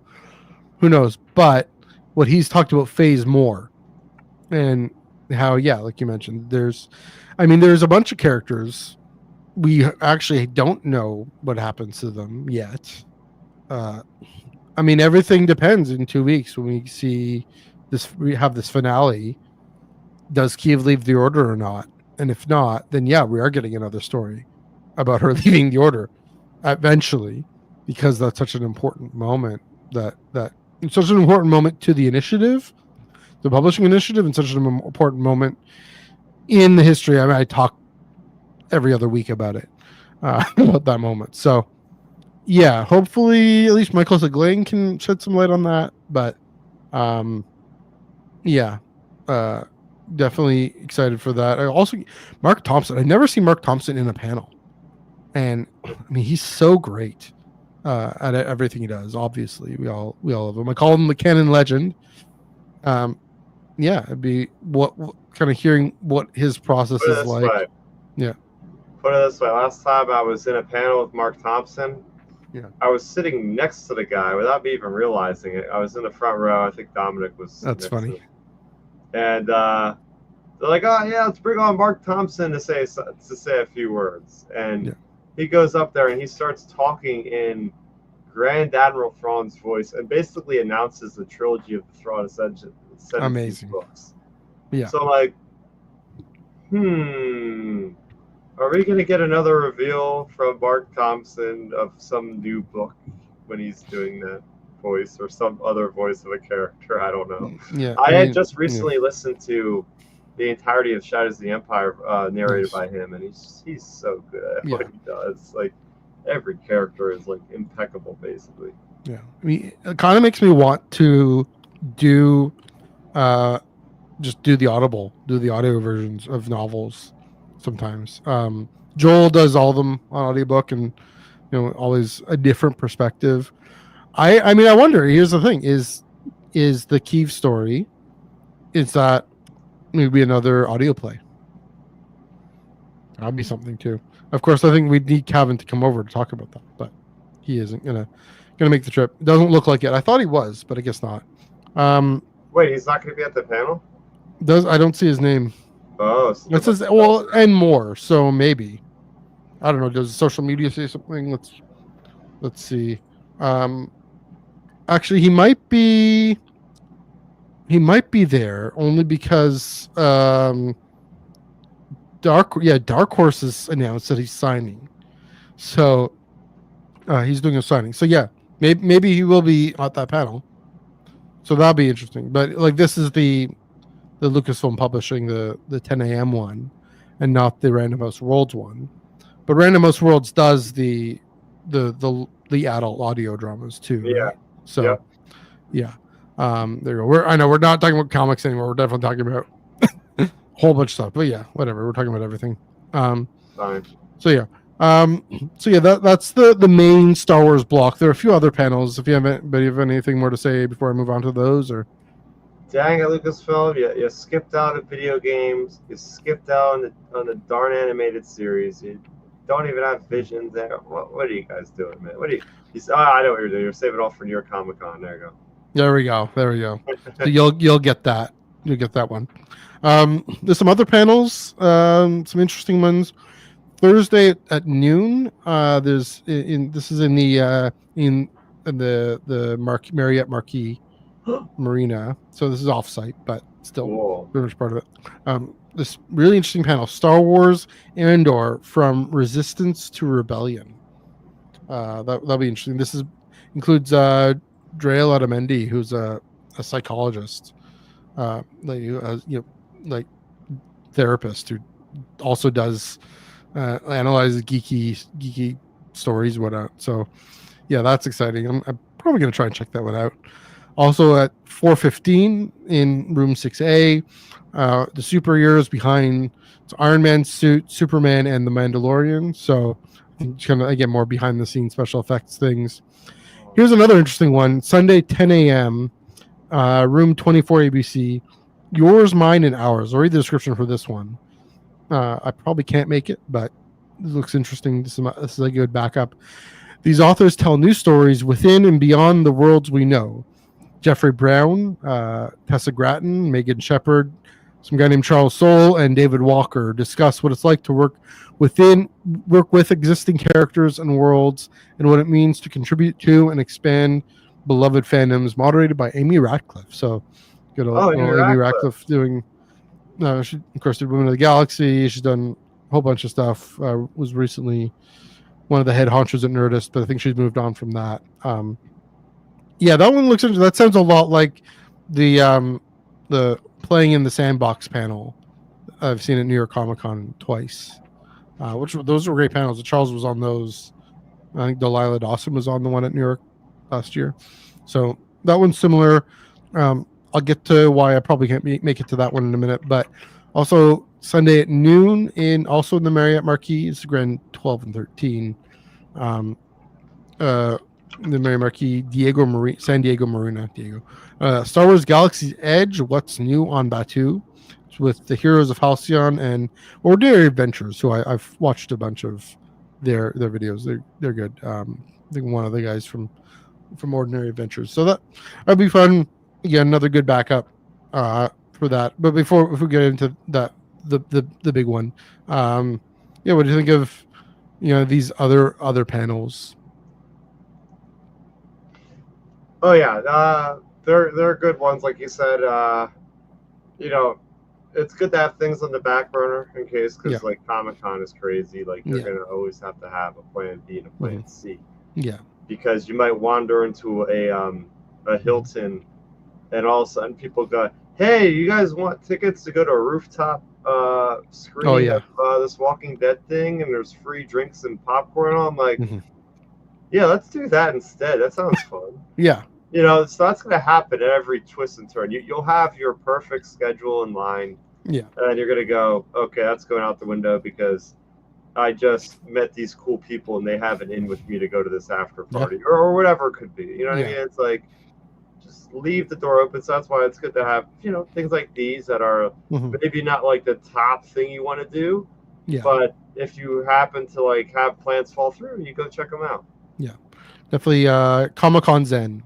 who knows? But what he's talked about phase more, and how like you mentioned, there's a bunch of characters we actually don't know what happens to them yet. Everything depends in 2 weeks when we see this. We have this finale. Does Kiev leave the Order or not? And if not, then we are getting another story about her leaving the Order eventually, because that's such an important moment. That it's such an important moment to the initiative, the publishing initiative, and such an important moment in the history. I talk every other week about it, about that moment. So, hopefully at least Michael Segling can shed some light on that. But, definitely excited for that. I also Mark Thompson. I've never seen Mark Thompson in a panel, and I mean he's so great at everything he does. Obviously, we all love him. I call him the canon legend. Yeah, it'd be what kind of hearing what his process Put it is this like. way. Yeah. Put it this way. Last time I was in a panel with Mark Thompson, Yeah. I was sitting next to the guy without me even realizing it. I was in the front row. I think Dominic was. That's next funny. to him. And they're like, "Oh yeah, let's bring on Mark Thompson to say a few words." And he goes up there and he starts talking in Grand Admiral Thrawn's voice and basically announces the trilogy of the Thrawn Ascension. Amazing Books. Yeah. So I'm like, are we going to get another reveal from Mark Thompson of some new book when he's doing that voice or some other voice of a character? I don't know. Yeah. I had just recently listened to the entirety of Shadows of the Empire narrated by him, and he's so good at what he does. Like, every character is like impeccable, basically. Yeah. I mean, it kind of makes me want to do just do the audio versions of novels sometimes. Joel does all of them on audiobook, and always a different perspective. I mean, I wonder, here's the thing, is the Kiev story, is that maybe another audio play? That'd be something too. Of course, I think we'd need Kevin to come over to talk about that, but he isn't gonna make the trip. It doesn't look like it. I thought he was, but I guess not. Wait, he's not going to be at the panel? I don't see his name. Oh, it says and more. So maybe, I don't know. Does social media say something? Let's see. Actually, he might be there only because Dark Horse has announced that he's signing. So he's doing a signing. So yeah, maybe he will be at that panel. So that'll be interesting. But like, this is the Lucasfilm publishing the 10 a.m. one, and not the Random House Worlds one. But Random House Worlds does the adult audio dramas too. Yeah. Right? So yeah. There you go. I know we're not talking about comics anymore. We're definitely talking about a whole bunch of stuff. But yeah, whatever. We're talking about everything. Fine. So yeah. That's the main Star Wars block. There are a few other panels. If you have anything more to say before I move on to those, or dang it, Lucasfilm, you skipped out of video games. You skipped out on the darn animated series. You don't even have Vision there. What are you guys doing, man? I know what you're doing. You're saving it all for New York Comic Con. There you go. There we go. So you'll get that. You'll get that one. There's some other panels. Some interesting ones. Thursday at noon. This is in the Marriott Marquis Marina. So this is offsite, but still very much part of it. This really interesting panel: Star Wars Andor from Resistance to Rebellion. That'll be interesting. This includes Drael Adamendi, who's a psychologist, like therapist who also does analyzes geeky stories, whatnot. So yeah, that's exciting. I'm probably gonna try and check that one out. Also at 4:15 in room 6A, the superheroes behind Iron Man suit, Superman, and the Mandalorian. So it's kind of, again, more behind the scenes special effects things. Here's another interesting one. Sunday 10 a.m. Room 24 ABC. Yours, Mine, and Ours. I'll read the description for this one. I probably can't make it, but it looks interesting. This is a good backup. These authors tell new stories within and beyond the worlds we know. Jeffrey Brown, Tessa Gratton, Megan Shepard, some guy named Charles Soule, and David Walker discuss what it's like to work with existing characters and worlds, and what it means to contribute to and expand beloved fandoms. Moderated by Amy Ratcliffe. So good old Amy Ratcliffe doing. She, of course, did Women of the Galaxy. She's done a whole bunch of stuff. Was recently one of the head honchos at Nerdist, but I think she's moved on from that. Yeah, that one looks interesting. That sounds a lot like the Playing in the Sandbox panel I've seen at New York Comic Con twice. Those were great panels. Charles was on those. I think Delilah Dawson was on the one at New York last year. So that one's similar. I'll get to why I probably can't make it to that one in a minute. But also Sunday at noon in the Marriott Marquis is Grand 12 and 13. The Marriott Marquis, San Diego Marina, Star Wars Galaxy's Edge, What's New on Batuu, with the Heroes of Halcyon and Ordinary Adventures, who I've watched a bunch of their videos. They're good. I think one of the guys from Ordinary Adventures. So that'd be fun. Again, another good backup for that. But if we get into that, the big one, what do you think of these other panels? Oh yeah, they're good ones, like you said. It's good to have things on the back burner in case, because like Comic-Con is crazy. Like you're gonna always have to have a plan B and a plan C. Yeah. Because you might wander into a Hilton, and all of a sudden people go, "Hey, you guys want tickets to go to a rooftop screen of this Walking Dead thing, and there's free drinks and popcorn?" I'm like, yeah, let's do that instead. That sounds fun. Yeah. So that's going to happen at every twist and turn. You'll have your perfect schedule in line. Yeah. And you're going to go, okay, that's going out the window because I just met these cool people and they have an in with me to go to this after party or whatever it could be. You know what I mean? It's like, just leave the door open. So that's why it's good to have, things like these that are maybe not like the top thing you want to do. Yeah. But if you happen to like have plans fall through, you go check them out. Yeah. Definitely Comic-Con Zen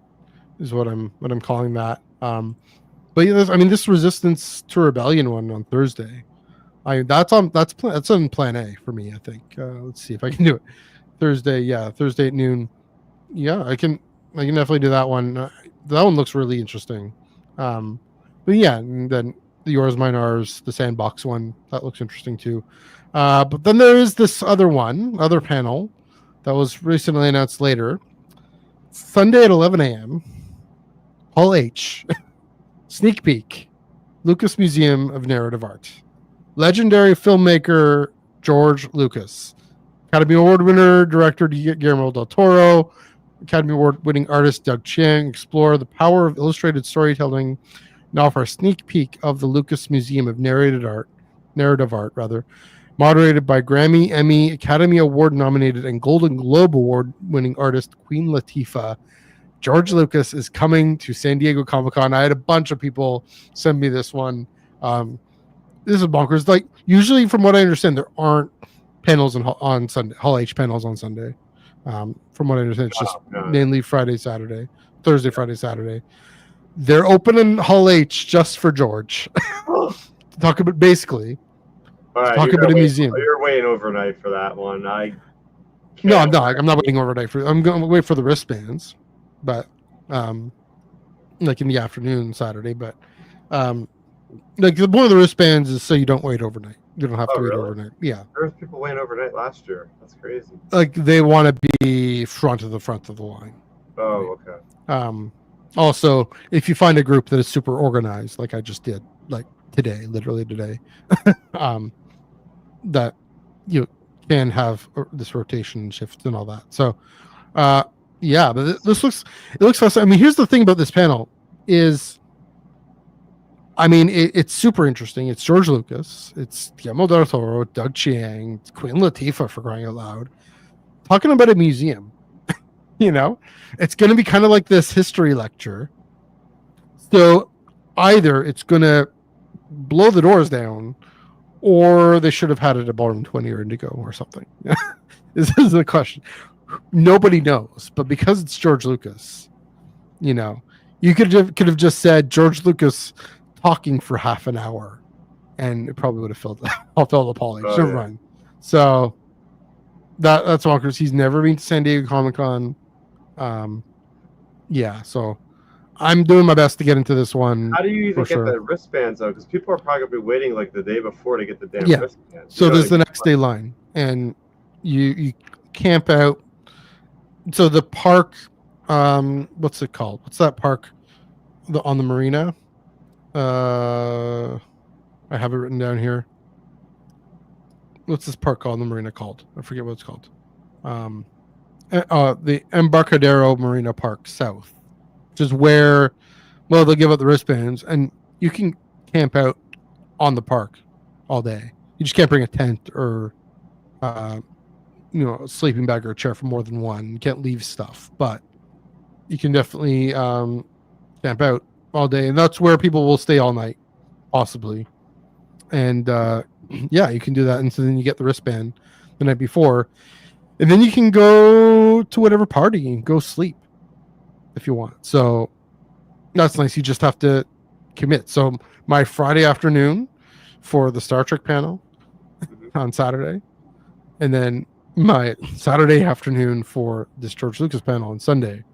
is what I'm calling that. But this Resistance to Rebellion one on Thursday, that's on plan A for me, I think. Let's see if I can do it. Thursday at noon. Yeah, I can definitely do that one. That one looks really interesting. But yeah, and then the Yours, Mine, Ours, the Sandbox one, that looks interesting too. But then there is this other panel that was recently announced later. Sunday at 11 a.m. Hall H. Sneak peek. Lucas Museum of Narrative Art. Legendary filmmaker George Lucas. Academy Award winner, director Guillermo del Toro. Academy Award winning artist Doug Chiang explore the power of illustrated storytelling and offer a sneak peek of the Lucas Museum of Narrative Art, moderated by Grammy, Emmy, Academy Award nominated, and Golden Globe Award winning artist Queen Latifah. George Lucas is coming to San Diego Comic-Con. I had a bunch of people send me this one. This is bonkers. Like, usually, from what I understand, there aren't panels on Sunday, Hall H panels on Sunday. From what I understand, it's just mainly Friday, Saturday, Thursday, Friday, Saturday. They're opening Hall H just for George. Talk about basically. All right, talk about a museum. You're waiting overnight for that one. No, I'm not. I'm not waiting overnight for. I'm going to wait for the wristbands, but like in the afternoon Saturday. But like one of the wristbands is so you don't wait overnight. You don't have to wait overnight. Yeah. There was people waiting overnight last year. That's crazy. Like they want to be front of the line. Oh, okay. Also, if you find a group that is super organized, like I just did, like today, literally today, that you can have this rotation shift and all that. So, yeah, but it looks fascinating. I mean, here's the thing about this panel is, it's super interesting. It's George Lucas. It's Guillermo del Toro, Doug Chiang, it's Queen Latifah, for crying out loud, talking about a museum. It's going to be kind of like this history lecture. So either it's going to blow the doors down, or they should have had it at Ballroom 20 or Indigo or something. This is the question. Nobody knows, but because it's George Lucas, you could have just said George Lucas talking for half an hour, and it probably would have filled the Hall H. Never mind. So that's bonkers. He's never been to San Diego Comic-Con. Yeah, so I'm doing my best to get into this one. How do you even get the wristbands though? Because people are probably gonna be waiting like the day before to get the damn wristbands. So there's the next day line, and you camp out. So the park, what's it called? What's that park? On the marina. I have it written down here. What's this park called? The marina called? I forget what it's called. The Embarcadero Marina Park South, which is where Well, they'll give out the wristbands, and you can camp out on the park all day. You just can't bring a tent or, a sleeping bag or a chair for more than one. You can't leave stuff, but you can definitely camp out all day, and that's where people will stay all night, possibly. And you can do that, and so then you get the wristband the night before, and then you can go to whatever party and go sleep if you want. So that's nice. You just have to commit. So my Friday afternoon for the Star Trek panel on Saturday, and then my Saturday afternoon for this George Lucas panel on Sunday.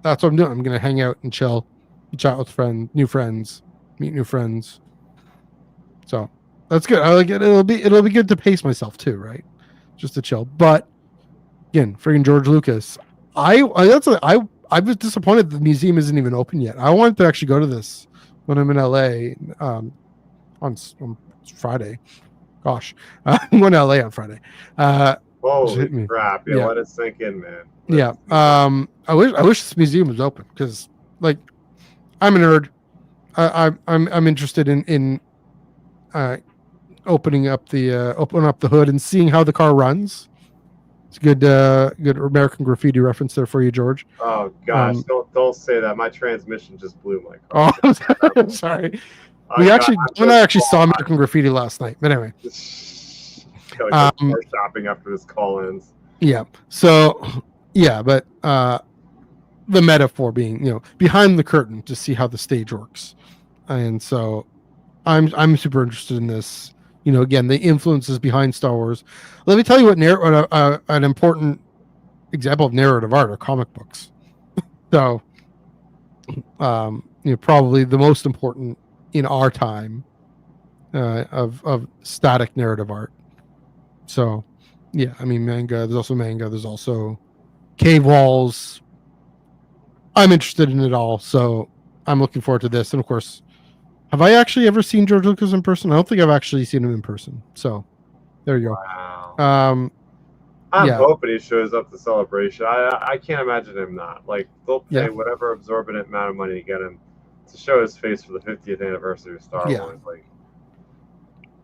That's what I'm doing. I'm going to hang out and chill, chat with new friends, meet new friends. So that's good. I like it. It'll be good to pace myself too, right? Just to chill. But again, freaking George Lucas. I was disappointed the museum isn't even open yet. I wanted to actually go to this when I'm in LA on Friday. Gosh, I'm going to LA on Friday. Holy crap! Yeah, let it sink in, man. I wish this museum was open because, like, I'm a nerd. I'm interested in opening up the hood and seeing how the car runs. It's a good American Graffiti reference there for you, George. Oh gosh, don't say that. My transmission just blew my car. Oh, sorry. I actually saw American Graffiti last night. But anyway, gotta go car shopping after this call ends. Yeah. So but the metaphor being, behind the curtain to see how the stage works, and so I'm super interested in this. Again, the influences behind Star Wars. Let me tell you what an important example of narrative art are comic books. So, probably the most important in our time of static narrative art. So, yeah, I mean, manga. There's also manga. There's also cave walls. I'm interested in it all, so I'm looking forward to this. And of course, have I actually ever seen George Lucas in person? I don't think I've actually seen him in person. So there you go. Wow. I'm hoping he shows up to Celebration. I can't imagine him not. Like, they'll pay whatever absorbent amount of money to get him to show his face for the 50th anniversary of Star Wars. Like,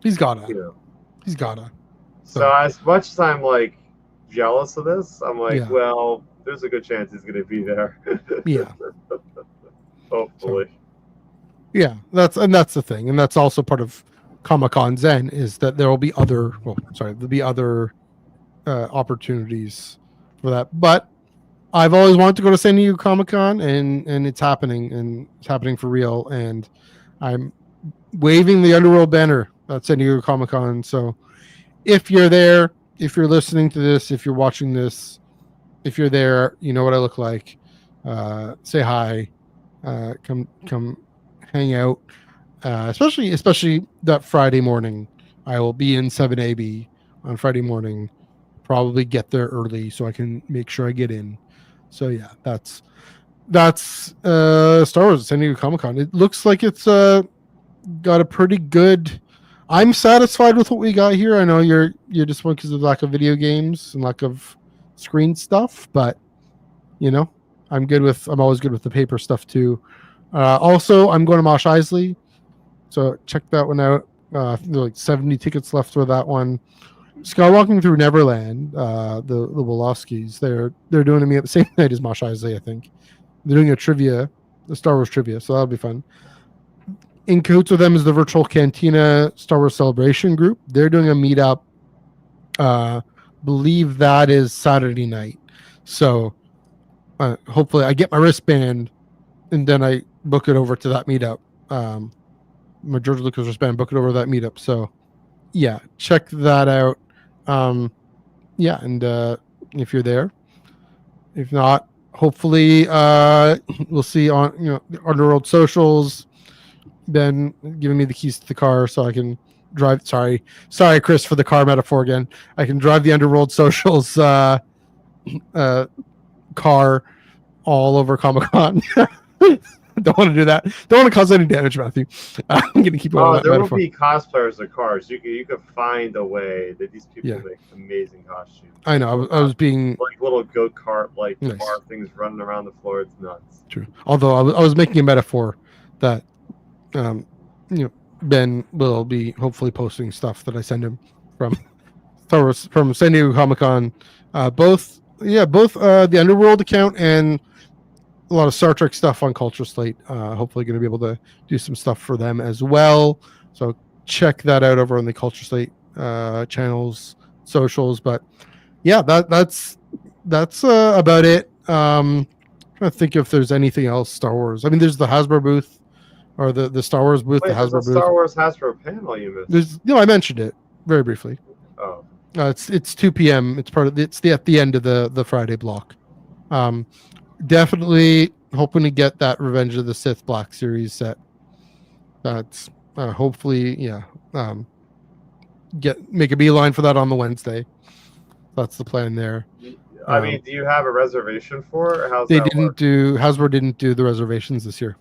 he's gotta. He's gotta. So as much as I'm like jealous of this, I'm like, well, there's a good chance he's gonna be there. Yeah. Hopefully. So, that's the thing, and that's also part of Comic-Con Zen is that there will be other opportunities for that. But I've always wanted to go to San Diego Comic-Con, and it's happening, and it's happening for real. And I'm waving the Underworld banner at San Diego Comic-Con. So if you're there, if you're listening to this, if you're watching this, if you're there, you know what I look like. Say hi. Come hang out. Especially that Friday morning. I will be in 7AB on Friday morning. Probably get there early so I can make sure I get in. So yeah, that's Star Wars San Diego Comic-Con. It looks like it's got a pretty good. I'm satisfied with what we got here. I know you're disappointed because of the lack of video games and lack of screen stuff, but I'm always good with the paper stuff too. Also, I'm going to Mos Eisley, so check that one out. There are like 70 tickets left for that one. Skywalking Through Neverland, the Wolofskis, they're doing a meetup the same night as Mos Eisley, I think. They're doing the Star Wars trivia, so that'll be fun. In cahoots with them is the Virtual Cantina Star Wars Celebration group. They're doing a meetup. Believe that is Saturday night. So hopefully I get my wristband and then I book it over to that meetup. My George Lucas wristband, book it over to that meetup. So yeah, check that out. And if you're there, if not, hopefully we'll see on the Underworld socials. Ben giving me the keys to the car so I can drive. Sorry, Chris, for the car metaphor again. I can drive the Underworld socials car all over Comic-Con. Don't want to do that. Don't want to cause any damage, Matthew. I'm going to keep going. Oh, That there will metaphor. be cosplayers of cars. You could find a way that these people Yeah. make amazing costumes. I know. I was being like little go-kart like Nice. car things running around the floor. It's nuts. true. Although I was making a metaphor that, Ben will be hopefully posting stuff that I send him from Star Wars, from San Diego Comic-Con. Both the Underworld account and a lot of Star Trek stuff on Culture Slate. Hopefully going to be able to do some stuff for them as well. So check that out over on the Culture Slate channels, socials. But yeah, that's about it. Trying to think if there's anything else Star Wars. I mean, there's the Hasbro booth, or the Star Wars booth. Wait, The there's Hasbro a booth. Star Wars Hasbro panel you missed. I mentioned it very briefly. Oh, It's 2 p.m. It's at the end of the Friday block. Definitely hoping to get that Revenge of the Sith Black Series set. That's hopefully make a beeline for that on the Wednesday. That's the plan there. I mean, do you have a reservation for it? Or how's They that didn't work? do Hasbro didn't do the reservations this year.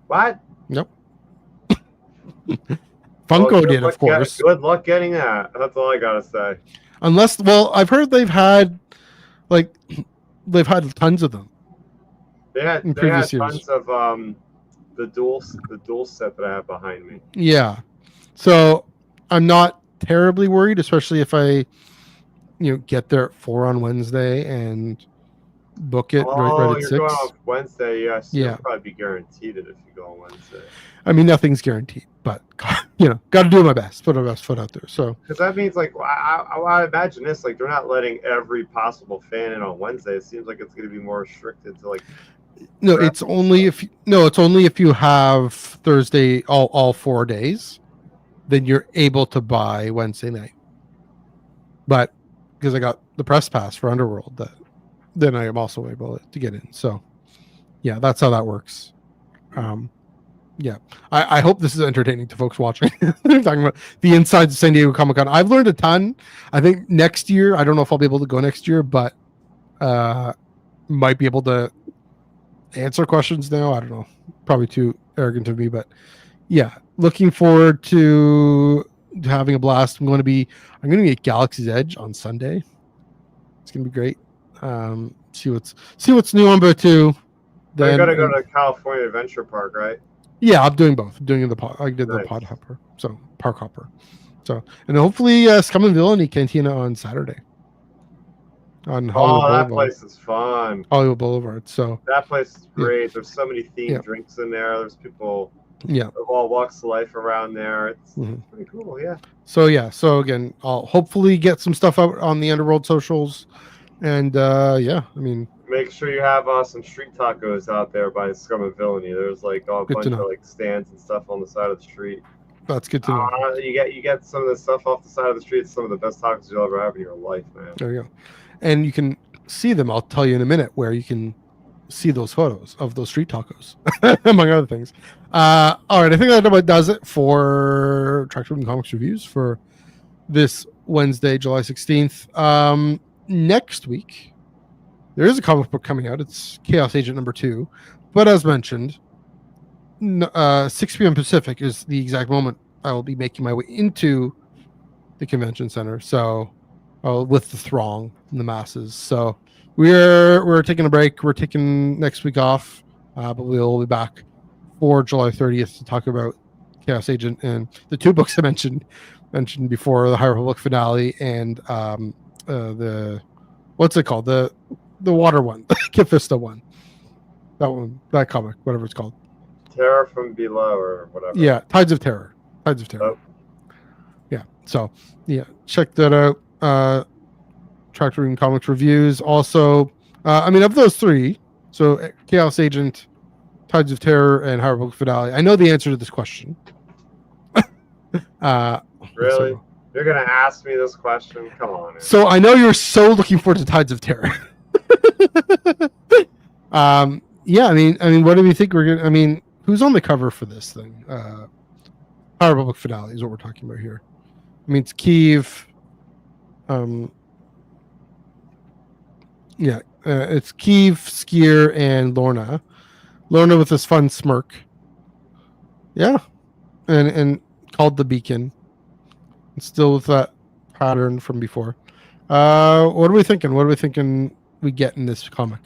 What? Nope. Well, Funko good did, luck of course. good luck getting that. That's all I gotta say. Unless, well, I've heard they've had tons of them. They had In previous years. tons of the dual set that I have behind me. Yeah. So I'm not terribly worried, especially if I, get there at 4 on Wednesday and book it right at you're 6. going off Wednesday. Yes, Yeah. you'll probably be guaranteed it if you go on Wednesday. I mean, nothing's guaranteed, but got to do my best, put our best foot out there. So Because that means, like, I imagine this, like, they're not letting every possible fan in on Wednesday. It seems like it's going to be more restricted to, like, no, Correct. it's only if you have Thursday all 4 days, then you're able to buy Wednesday night. But because I got the press pass for Underworld, then I am also able to get in. So yeah, that's how that works. Yeah, I hope this is entertaining to folks watching. They're talking about the insides of San Diego Comic-Con. I've learned a ton. I think next year, I don't know if I'll be able to go next year, but might be able to answer questions now. I don't know. Probably too arrogant of me, but yeah, looking forward to having a blast. I'm going to be at Galaxy's Edge on Sunday. It's going to be great. See what's new on Batu. They're going to go to California Adventure Park, right? Yeah, I'm doing both. I'm doing the pod. I did the Nice. pod hopper, so park hopper. So, and hopefully Scum and Villainy Cantina on Saturday. On Hollywood that Boulevard. place is fun. Hollywood Boulevard. So That place is great. There's so many themed Yeah. drinks in there. There's people yeah. of all walks of life around there. It's Mhm. pretty cool, yeah. So again, I'll hopefully get some stuff out on the Underworld socials, and I mean, Make sure you have some street tacos out there by Scum and Villainy. There's like a Good bunch to of know. like stands and stuff on the side of the street. that's good to know. You get some of the stuff off the side of the street. It's some of the best tacos you'll ever have in your life, man. There you go. And you can see them. I'll tell you in a minute where you can see those photos of those street tacos, among other things. All right, I think that about does it for Tractor and Comics reviews for this Wednesday, July 16th. Next week, there is a comic book coming out. It's Chaos Agent #2. But as mentioned, 6 p.m. Pacific is the exact moment I will be making my way into the convention center. So with the throng and the masses. So we're taking a break. We're taking next week off, but we'll be back for July 30th to talk about Chaos Agent and the two books I mentioned before, the High Republic finale and the what's it called, the water one, the Kifista one, that comic, whatever it's called. Terror from Below or whatever. Yeah, Tides of Terror. Oh. Yeah. So yeah, check that out. Tractor Room Comics reviews. Also, of those three, so Chaos Agent, Tides of Terror, and High Republic finale. I know the answer to this question. Really? You're gonna ask me this question? Come on. Man. So I know you're so looking forward to Tides of Terror. Yeah. I mean, what do we think we're gonna? I mean, who's on the cover for this thing? High Republic finale is what we're talking about here. I mean, it's Kiev. It's Kiev, Skier, and Lorna. Lorna with this fun smirk. Yeah, and called the beacon. And still with that pattern from before. What are we thinking? What are we thinking we get in this comic?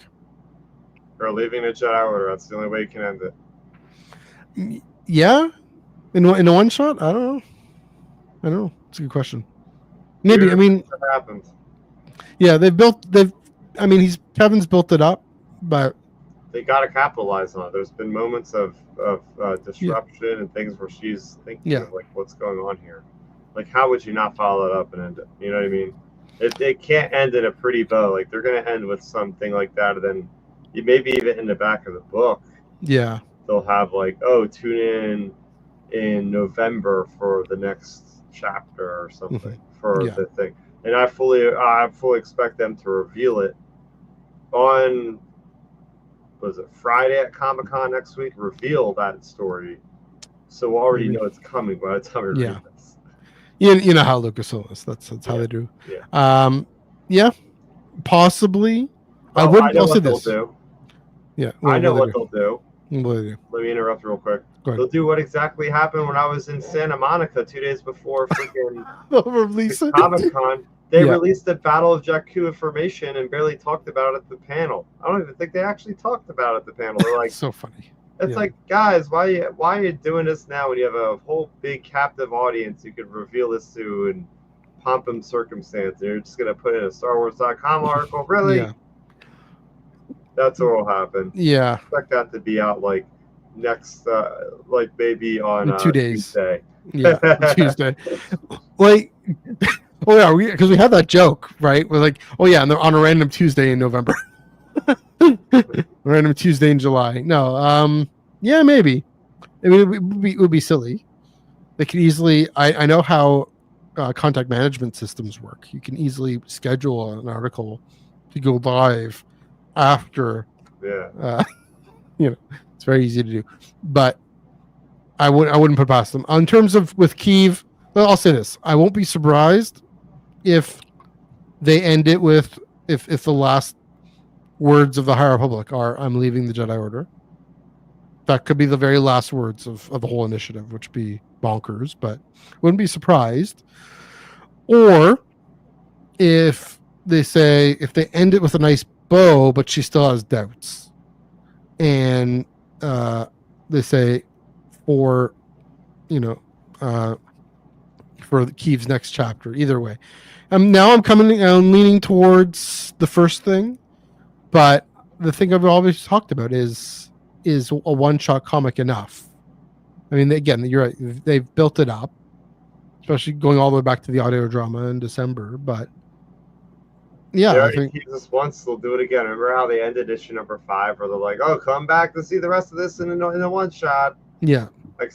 Or leaving the Jedi Order. That's the only way you can end it. Yeah, in a one shot. I don't know. It's a good question. Maybe. I mean, what happened? Yeah, Kevin's built it up, but They got to capitalize on it. There's been moments of disruption and things where she's thinking of like, what's going on here? Like, how would you not follow it up and end it? You know what I mean? They can't end in a pretty bow. Like, they're going to end with something like that, and then maybe even in the back of the book, they'll have like, oh, tune in November for the next chapter or something for the thing. And I fully expect them to reveal it on, was it Friday at Comic-Con next week? Reveal that story, so we'll already know it's coming by the time we read this. You know how Lucasfilm is. That's how they do. Yeah. Possibly. I know what they'll do. Yeah, I know what they'll do. What do they do? Let me interrupt real quick. They'll do what exactly happened when I was in Santa Monica 2 days before freaking Comic-Con. They released the Battle of Jakku information and barely talked about it at the panel. I don't even think they actually talked about it at the panel. They're like, so funny. It's like, guys, why are you doing this now when you have a whole big captive audience you could reveal this to and pomp and circumstance? You're just going to put in a StarWars.com article? Really? Yeah. That's what will happen. Yeah. I expect that to be out like next, like maybe on 2 days. Tuesday. Yeah, Tuesday. Like, because we had that joke, right? We're like, and they're on a random Tuesday in November. Random Tuesday in July. No, maybe. I mean, it would be silly. They could easily. I know how contact management systems work. You can easily schedule an article to go live after. Yeah. It's very easy to do, but I wouldn't put past them. In terms of with Kyiv, well, I'll say this: I won't be surprised if they end it with if the last words of the High Republic are "I'm leaving the Jedi Order." That could be the very last words of the whole initiative, which would be bonkers, but wouldn't be surprised. Or if they end it with a nice bow, but she still has doubts, and they say for Kyiv's next chapter. Either way, now I'm leaning towards the first thing, but the thing I've always talked about is a one-shot comic enough? I mean, again, you're right. They've built it up, especially going all the way back to the audio drama in December. But I think this once, they'll do it again. Remember how they ended issue number 5, where they're like, "Oh, come back to see the rest of this in a one shot." Yeah, like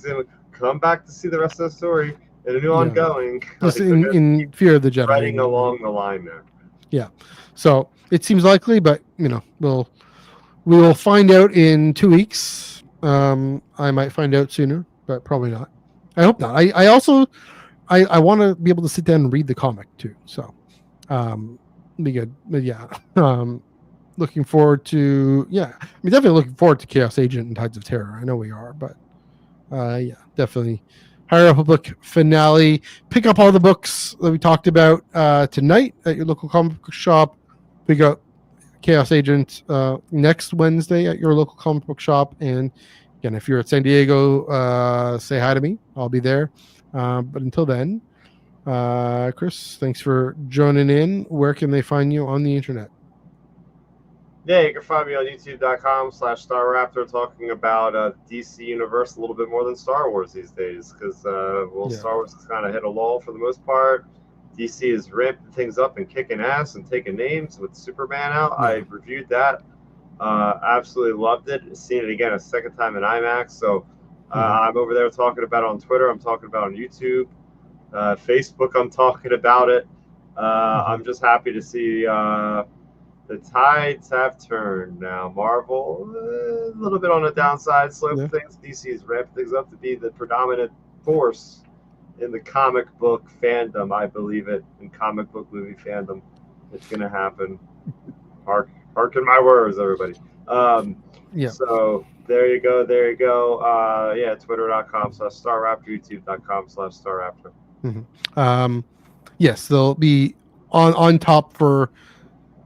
come back to see the rest of the story in a new ongoing. Just in Fear of the Jedi, writing along the line there. Yeah, so it seems likely, but we will find out in 2 weeks. I might find out sooner, but probably not. I hope not. I also want to be able to sit down and read the comic too. So be good. But looking forward to definitely looking forward to Chaos Agent and Tides of Terror. I know we are, but definitely High Republic finale. Pick up all the books that we talked about tonight at your local comic book shop. Pick up Chaos Agent next Wednesday at your local comic book shop. And again, if you're at San Diego, say hi to me. I'll be there. But until then, Chris, thanks for joining in. Where can they find you on the internet? Yeah, you can find me on youtube.com/StarRaptor talking about DC Universe a little bit more than Star Wars these days, because Star Wars has kind of hit a lull for the most part. DC is ramping things up and kicking ass and taking names with Superman out. I reviewed that. Absolutely loved it. Seen it again a second time in IMAX. So I'm over there talking about it on Twitter. I'm talking about it on YouTube. Facebook, I'm talking about it. I'm just happy to see the tides have turned now. Marvel, a little bit on the downside slope of things. DC is ramping things up to be the predominant force in the comic book fandom. I believe it. In comic book movie fandom, it's going to happen. Harken my words, everybody. So There you go. There you go. Yeah, twitter.com/StarRaptor, YouTube.com/StarRaptor. Yes, they'll be on top for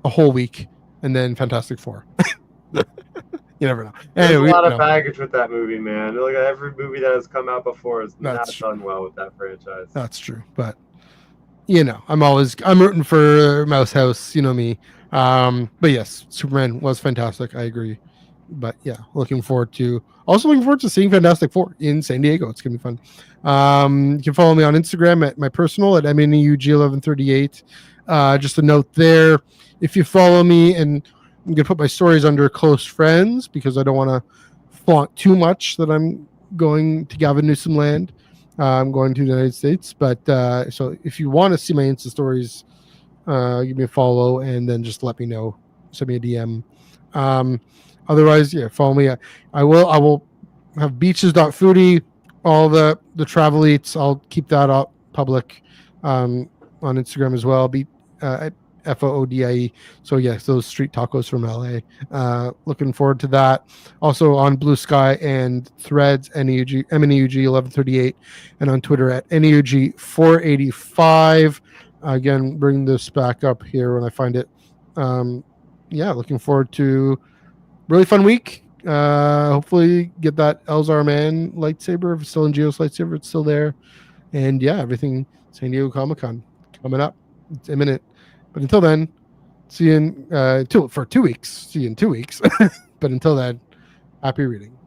a whole week, and then Fantastic Four. You never know. There's Anyway, a lot you of know, baggage with that movie, man. Look at every movie that has come out before has not That's true. done well with that franchise. that's true. But you know, I'm rooting for Mouse House. You know me. But yes, Superman was fantastic. I agree. But yeah, looking forward to seeing Fantastic Four in San Diego. It's gonna be fun. You can follow me on Instagram at my personal at MNEUG1138. Just a note there, if you follow me, and I'm gonna put my stories under close friends because I don't want to flaunt too much that I'm going to Gavin Newsom land. I'm going to the United States, but so if you want to see my Insta stories, give me a follow and then just let me know. Send me a DM. Otherwise, yeah, follow me. I will have beaches.foodie, all the travel eats. I'll keep that up public on Instagram as well. At FOODIE. So yes, those street tacos from LA. Looking forward to that. Also on Blue Sky and Threads, MNEUG 1138, and on Twitter at NEUG 485. Again, bring this back up here when I find it. Yeah, looking forward to really fun week. Hopefully get that Elzar Man lightsaber. If it's still in Geo's lightsaber, it's still there. And yeah, everything San Diego Comic-Con coming up. It's imminent. But until then, see you in for 2 weeks. See you in 2 weeks. But until then, happy reading.